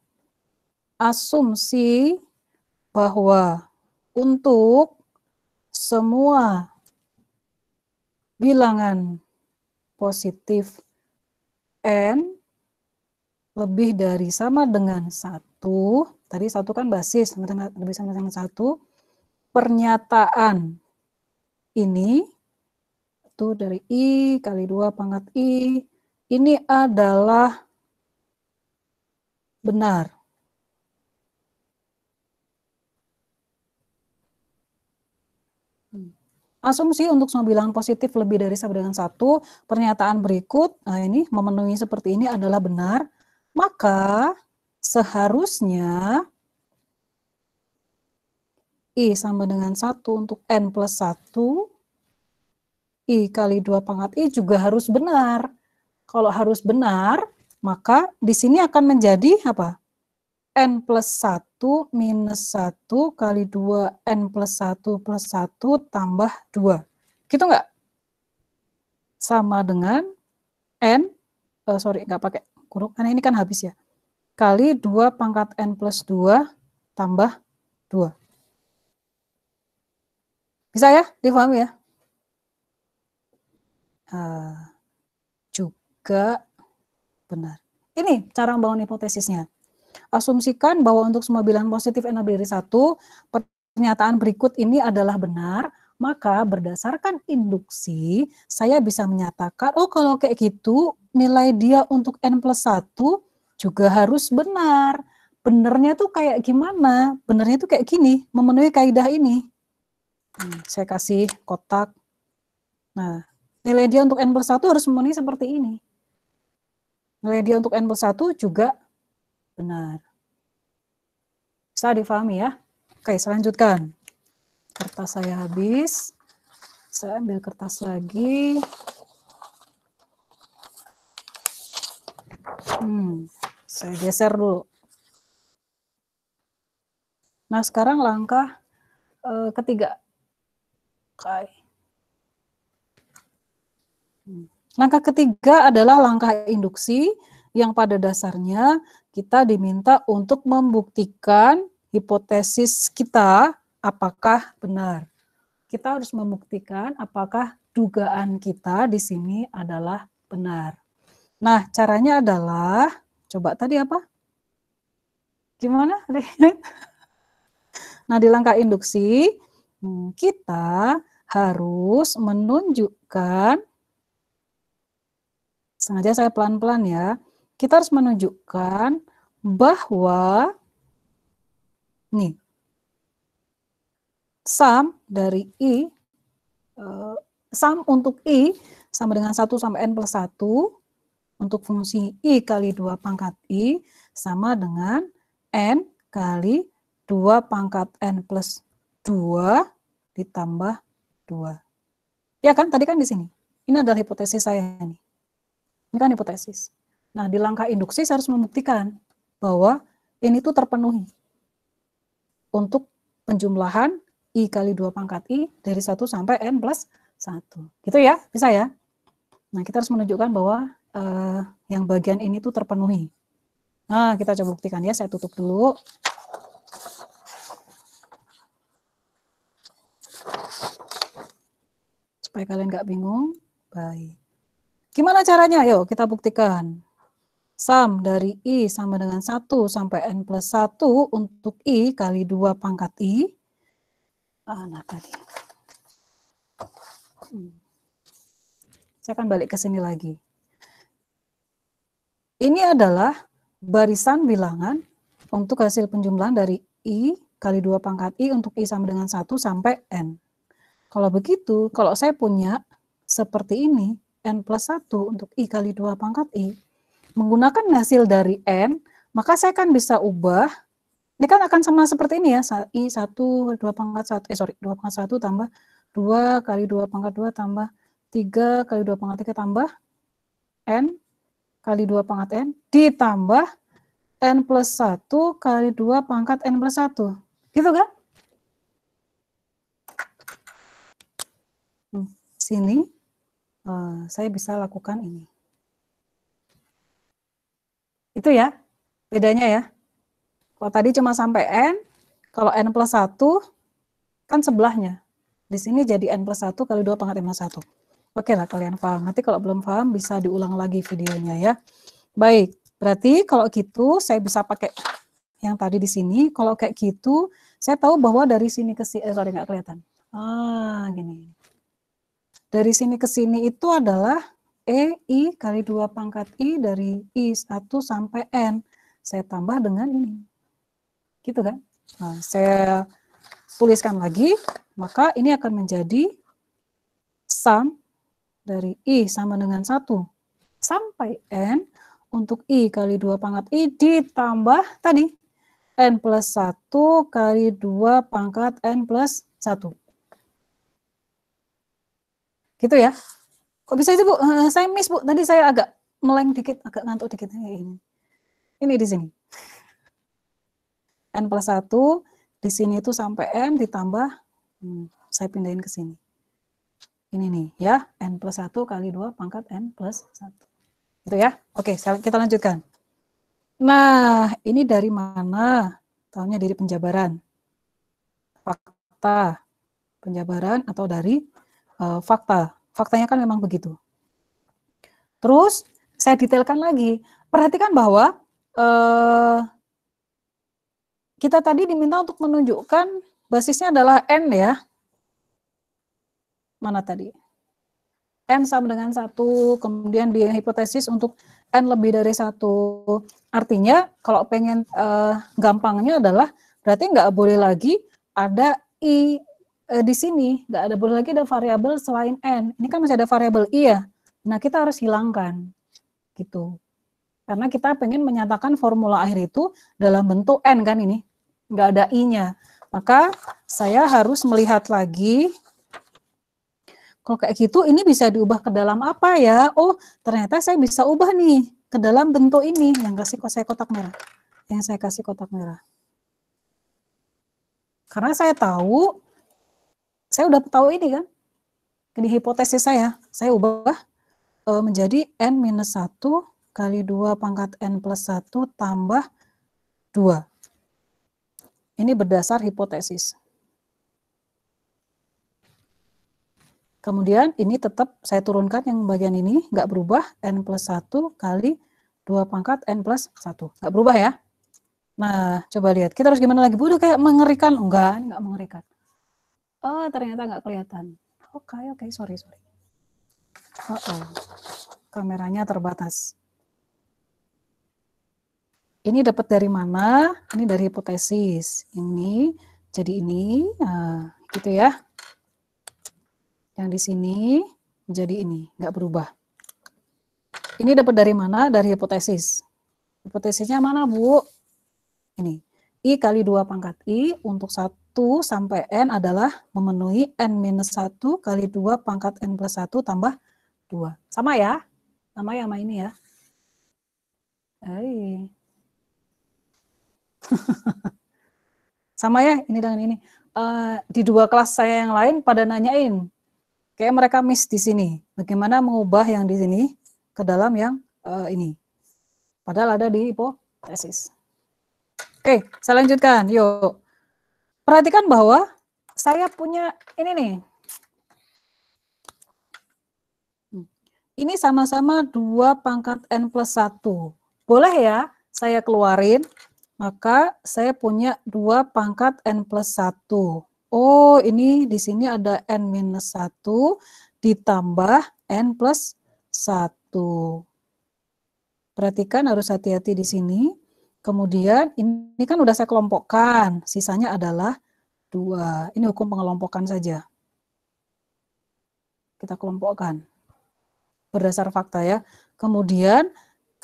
Asumsi bahwa untuk semua bilangan positif N lebih dari sama dengan 1, tadi 1 kan basis, lebih sama dengan 1, pernyataan ini, itu dari I kali 2 pangkat I, ini adalah benar. Asumsi untuk semua bilangan positif lebih dari sama dengan 1, pernyataan berikut, nah ini memenuhi seperti ini adalah benar, maka seharusnya I sama dengan 1 untuk N plus 1, I kali 2 pangkat I juga harus benar. Kalau harus benar, maka di sini akan menjadi apa? N plus 1 minus 1 kali 2 N plus 1 plus 1 tambah 2. Gitu nggak? Sama dengan N, nggak pakai kurung, karena ini kan habis ya. Kali 2 pangkat N plus 2 tambah 2. Bisa ya? Dipahami ya? Juga benar. Ini cara membangun hipotesisnya. Asumsikan bahwa untuk semua bilangan positif N lebih dari 1, pernyataan berikut ini adalah benar, maka berdasarkan induksi, saya bisa menyatakan, oh kalau kayak gitu, nilai dia untuk N plus 1 juga harus benar. Benernya tuh kayak gimana? Benernya tuh kayak gini, memenuhi kaidah ini. Saya kasih kotak. Nah, nilai dia untuk N plus 1 harus memenuhi seperti ini. Nilai dia untuk N plus 1 juga benar. Bisa difahami ya? Oke, saya lanjutkan. Kertas saya habis. Saya ambil kertas lagi. Saya geser dulu. Nah, sekarang langkah ketiga. Oke. Langkah ketiga adalah langkah induksi yang pada dasarnya kita diminta untuk membuktikan hipotesis kita apakah benar. Kita harus membuktikan apakah dugaan kita di sini adalah benar. Nah, caranya adalah, coba tadi apa? Gimana? Nah, di langkah induksi, kita harus menunjukkan, sengaja saya pelan-pelan ya, kita harus menunjukkan bahwa, nih, sum dari I, sum untuk I sama dengan 1 sampai N plus 1, untuk fungsi I kali 2 pangkat I sama dengan N kali 2 pangkat N plus 2 ditambah 2. Ya kan, tadi kan di sini. Ini adalah hipotesis saya nih. Ini kan hipotesis. Nah, di langkah induksi saya harus membuktikan bahwa ini tuh terpenuhi untuk penjumlahan I kali 2 pangkat I dari 1 sampai N plus 1. Gitu ya, bisa ya? Nah, kita harus menunjukkan bahwa yang bagian ini tuh terpenuhi. Nah, kita coba buktikan ya, saya tutup dulu. Supaya kalian nggak bingung. Baik. Gimana caranya? Yuk kita buktikan. Sum dari I sama dengan 1 sampai N plus 1 untuk I kali 2 pangkat I. Nah tadi. Saya akan balik ke sini lagi. Ini adalah barisan bilangan untuk hasil penjumlahan dari I kali 2 pangkat I untuk I sama dengan 1 sampai N. Kalau begitu, kalau saya punya seperti ini, N plus 1 untuk I kali 2 pangkat I, menggunakan hasil dari N, maka saya kan bisa ubah, ini kan akan sama seperti ini ya, I 1, 2 pangkat 1, 2 pangkat 1 tambah 2 kali 2 pangkat 2 tambah 3 kali 2 pangkat 3 tambah N kali 2 pangkat N, ditambah N plus 1 kali 2 pangkat N plus 1. Gitu kan? Sini saya bisa lakukan ini. Itu ya, bedanya ya. Kalau tadi cuma sampai N, kalau N plus 1 kan sebelahnya. Di sini jadi N plus 1 kali 2 pangkat N plus 1. Oke lah, kalian paham. Nanti kalau belum paham bisa diulang lagi videonya ya. Baik, berarti kalau gitu saya bisa pakai yang tadi di sini. Kalau kayak gitu, saya tahu bahwa dari sini ke sini, sorry nggak kelihatan. Gini. Dari sini ke sini itu adalah I kali 2 pangkat I dari I1 sampai N. Saya tambah dengan ini. Gitu kan? Nah, saya tuliskan lagi, maka ini akan menjadi sum dari I sama dengan 1 sampai N untuk I kali 2 pangkat I ditambah tadi N plus 1 kali 2 pangkat N plus 1. Gitu ya. Kok bisa itu Bu? Saya miss Bu, tadi saya agak meleng dikit, agak ngantuk dikit. Ini di sini. N plus 1, di sini itu sampai N ditambah, saya pindahin ke sini. Ini nih ya, N plus 1 kali 2 pangkat N plus 1. Gitu ya. Oke, kita lanjutkan. Nah, ini dari mana? Tahunya dari penjabaran. Fakta. Penjabaran atau dari fakta. Faktanya kan memang begitu. Terus, saya detailkan lagi. Perhatikan bahwa kita tadi diminta untuk menunjukkan basisnya adalah N ya. Mana tadi? N sama dengan 1, kemudian di hipotesis untuk N lebih dari 1. Artinya kalau pengen gampangnya adalah berarti nggak boleh lagi ada I di sini, nggak boleh lagi ada variabel selain N. Ini kan masih ada variabel I ya. Nah kita harus hilangkan gitu. Karena kita pengen menyatakan formula akhir itu dalam bentuk N kan ini, nggak ada I-nya. Maka saya harus melihat lagi, kalau kayak gitu ini bisa diubah ke dalam apa ya? Oh ternyata saya bisa ubah nih ke dalam bentuk ini, yang saya kotak merah. Yang saya kasih kotak merah. Karena saya udah tahu ini kan, di hipotesis saya ubah menjadi N-1 kali 2 pangkat N plus 1 tambah 2. Ini berdasar hipotesis. Kemudian ini tetap saya turunkan yang bagian ini, nggak berubah, N plus 1 kali 2 pangkat N plus 1. Nggak berubah ya. Nah, coba lihat. Kita harus gimana lagi? Udah kayak mengerikan. Enggak, ini nggak mengerikan. Oh, ternyata nggak kelihatan. Oke, sorry. Kameranya terbatas. Ini dapat dari mana? Ini dari hipotesis. Ini jadi ini, nah, gitu ya. Yang di sini menjadi ini, nggak berubah. Ini dapat dari mana? Dari hipotesis. Hipotesisnya mana, Bu? Ini. I kali 2 pangkat I untuk 1 sampai N adalah memenuhi N-1 kali 2 pangkat N plus 1 tambah 2. Sama ya? Sama ya sama ini ya? Sama ya ini dengan ini. Di 2 kelas saya yang lain pada nanyain, kayak mereka miss di sini, bagaimana mengubah yang di sini ke dalam yang ini. Padahal ada di hipotesis. Oke, saya lanjutkan. Yuk. Perhatikan bahwa saya punya ini nih. Ini sama-sama 2 pangkat N plus 1. Boleh ya saya keluarin, maka saya punya 2 pangkat N plus 1. Oh, ini di sini ada N minus 1 ditambah N plus 1. Perhatikan harus hati-hati di sini. Kemudian ini kan udah saya kelompokkan, sisanya adalah 2. Ini hukum pengelompokan saja. Kita kelompokkan berdasar fakta ya. Kemudian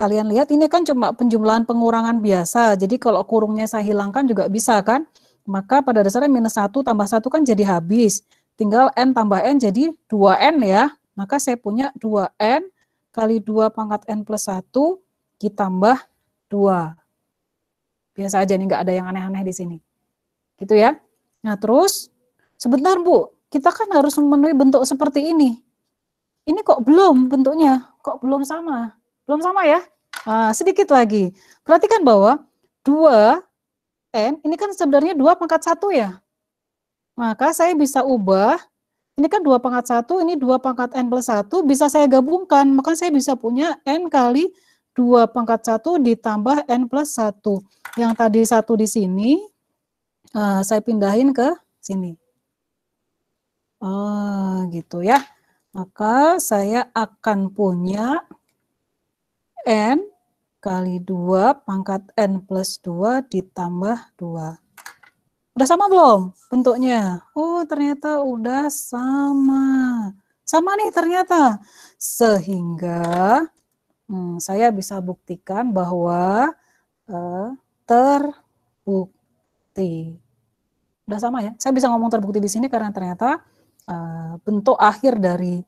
kalian lihat ini kan cuma penjumlahan pengurangan biasa. Jadi kalau kurungnya saya hilangkan juga bisa kan. Maka pada dasarnya minus 1 tambah 1 kan jadi habis. Tinggal N tambah N jadi 2N ya. Maka saya punya 2N kali 2 pangkat N plus 1 ditambah 2. Biasa aja nih, nggak ada yang aneh-aneh di sini. Gitu ya. Nah terus, sebentar Bu, kita kan harus memenuhi bentuk seperti ini. Ini kok belum bentuknya, kok belum sama. Belum sama ya? Nah, sedikit lagi. Perhatikan bahwa 2N, ini kan sebenarnya 2 pangkat 1 ya. Maka saya bisa ubah, ini kan 2 pangkat 1, ini 2 pangkat N plus 1, bisa saya gabungkan. Maka saya bisa punya N kali 2 pangkat 1 ditambah N plus 1. Yang tadi 1 di sini, saya pindahin ke sini. Gitu ya. Maka saya akan punya N kali 2 pangkat N plus 2 ditambah 2. Udah sama belum bentuknya? Oh ternyata udah sama. Sama nih ternyata. Sehingga saya bisa buktikan bahwa terbukti. Udah sama ya. Saya bisa ngomong terbukti di sini karena ternyata bentuk akhir dari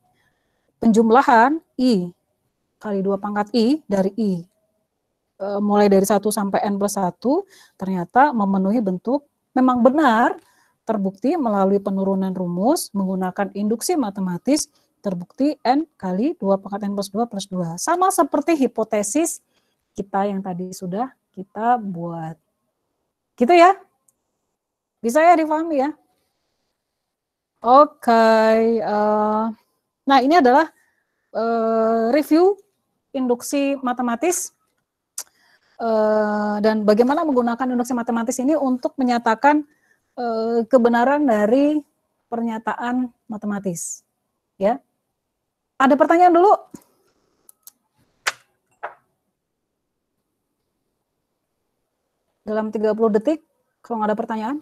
penjumlahan I kali 2 pangkat I dari I mulai dari 1 sampai N plus 1 ternyata memenuhi bentuk, memang benar terbukti melalui penurunan rumus menggunakan induksi matematis, terbukti N kali 2 pangkat N plus 2 plus 2. Sama seperti hipotesis kita yang tadi sudah kita buat. Gitu ya? Bisa ya difahami ya? Oke. Nah ini adalah review induksi matematis. dan bagaimana menggunakan induksi matematis ini untuk menyatakan kebenaran dari pernyataan matematis. Ya, ada pertanyaan dulu? Dalam 30 detik, kalau nggak ada pertanyaan.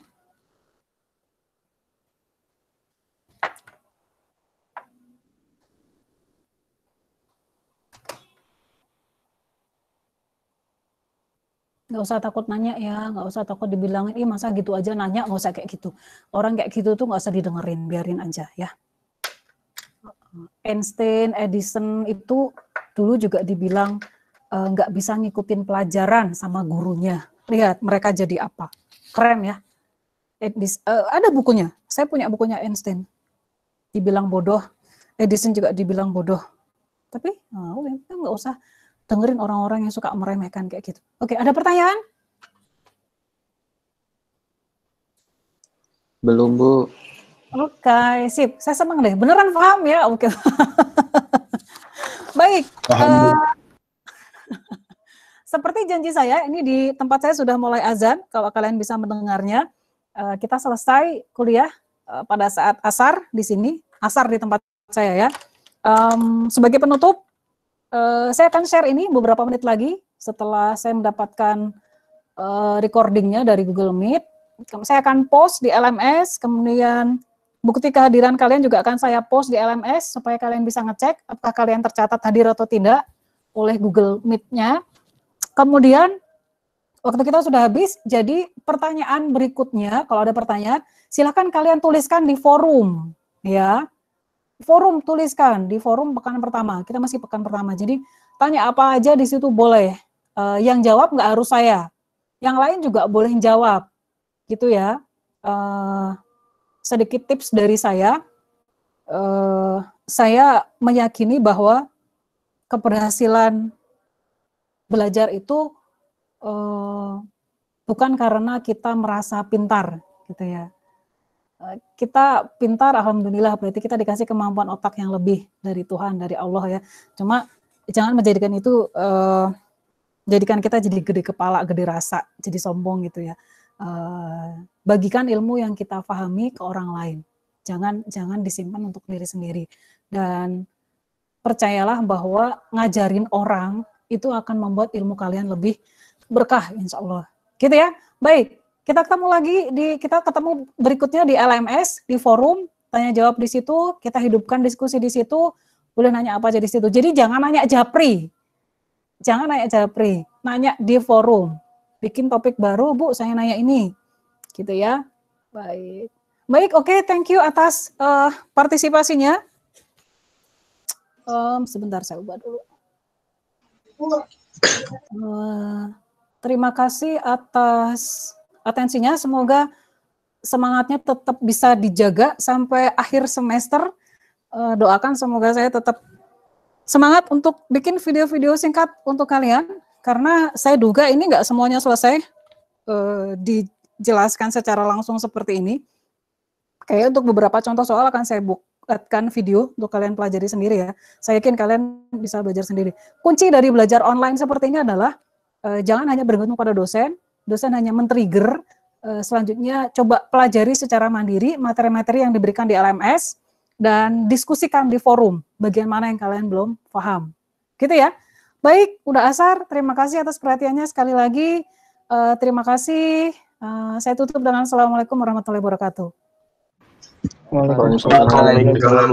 Nggak usah takut nanya ya, nggak usah takut dibilangin, ih masa gitu aja nanya, nggak usah kayak gitu. Orang kayak gitu tuh nggak usah didengerin, biarin aja ya. Einstein, Edison itu dulu juga dibilang nggak bisa ngikutin pelajaran sama gurunya. Lihat mereka jadi apa, keren ya. Ada bukunya, saya punya bukunya Einstein. Dibilang bodoh, Edison juga dibilang bodoh. Tapi kita nggak usah dengerin orang-orang yang suka meremehkan kayak gitu. Oke, ada pertanyaan? Belum, Bu. Oke, sip. Saya senang deh. Beneran paham ya? Oke. Baik. Seperti janji saya, ini di tempat saya sudah mulai azan. Kalau kalian bisa mendengarnya, kita selesai kuliah pada saat asar di sini. Asar di tempat saya ya. Sebagai penutup, saya akan share ini beberapa menit lagi setelah saya mendapatkan recordingnya dari Google Meet. Saya akan post di LMS, kemudian bukti kehadiran kalian juga akan saya post di LMS supaya kalian bisa ngecek apakah kalian tercatat hadir atau tidak oleh Google Meet-nya. Kemudian waktu kita sudah habis, jadi pertanyaan berikutnya, kalau ada pertanyaan, silakan kalian tuliskan di forum, ya. Forum tuliskan di forum pekan pertama. Kita masih pekan pertama. Jadi tanya apa aja di situ boleh. Yang jawab nggak harus saya. Yang lain juga boleh jawab. Gitu ya. Sedikit tips dari saya. Saya meyakini bahwa keberhasilan belajar itu bukan karena kita merasa pintar, gitu ya. Kita pintar, alhamdulillah, berarti kita dikasih kemampuan otak yang lebih dari Tuhan, dari Allah ya. Cuma jangan menjadikan itu, jadikan kita jadi gede kepala, gede rasa, jadi sombong gitu ya. Bagikan ilmu yang kita pahami ke orang lain. Jangan disimpan untuk diri sendiri. Dan percayalah bahwa ngajarin orang itu akan membuat ilmu kalian lebih berkah, insya Allah. Gitu ya. Baik. Kita ketemu berikutnya di LMS, di forum, tanya jawab di situ, kita hidupkan diskusi di situ, boleh nanya apa aja di situ. Jadi jangan nanya japri. Jangan nanya japri, nanya di forum. Bikin topik baru, Bu, saya nanya ini. Gitu ya. Baik. Baik, oke, thank you atas partisipasinya. Sebentar saya ubah dulu. Terima kasih atas atensinya, semoga semangatnya tetap bisa dijaga sampai akhir semester. Doakan semoga saya tetap semangat untuk bikin video-video singkat untuk kalian, karena saya duga ini nggak semuanya selesai dijelaskan secara langsung seperti ini. Kayak untuk beberapa contoh soal akan saya buatkan video untuk kalian pelajari sendiri ya. Saya yakin kalian bisa belajar sendiri. Kunci dari belajar online seperti ini adalah jangan hanya bergantung pada dosen hanya men-trigger, selanjutnya coba pelajari secara mandiri materi-materi yang diberikan di LMS, dan diskusikan di forum bagian mana yang kalian belum paham. Gitu ya. Baik, udah asar, terima kasih atas perhatiannya sekali lagi. Terima kasih. Saya tutup dengan Assalamualaikum warahmatullahi wabarakatuh. Waalaikumsalam.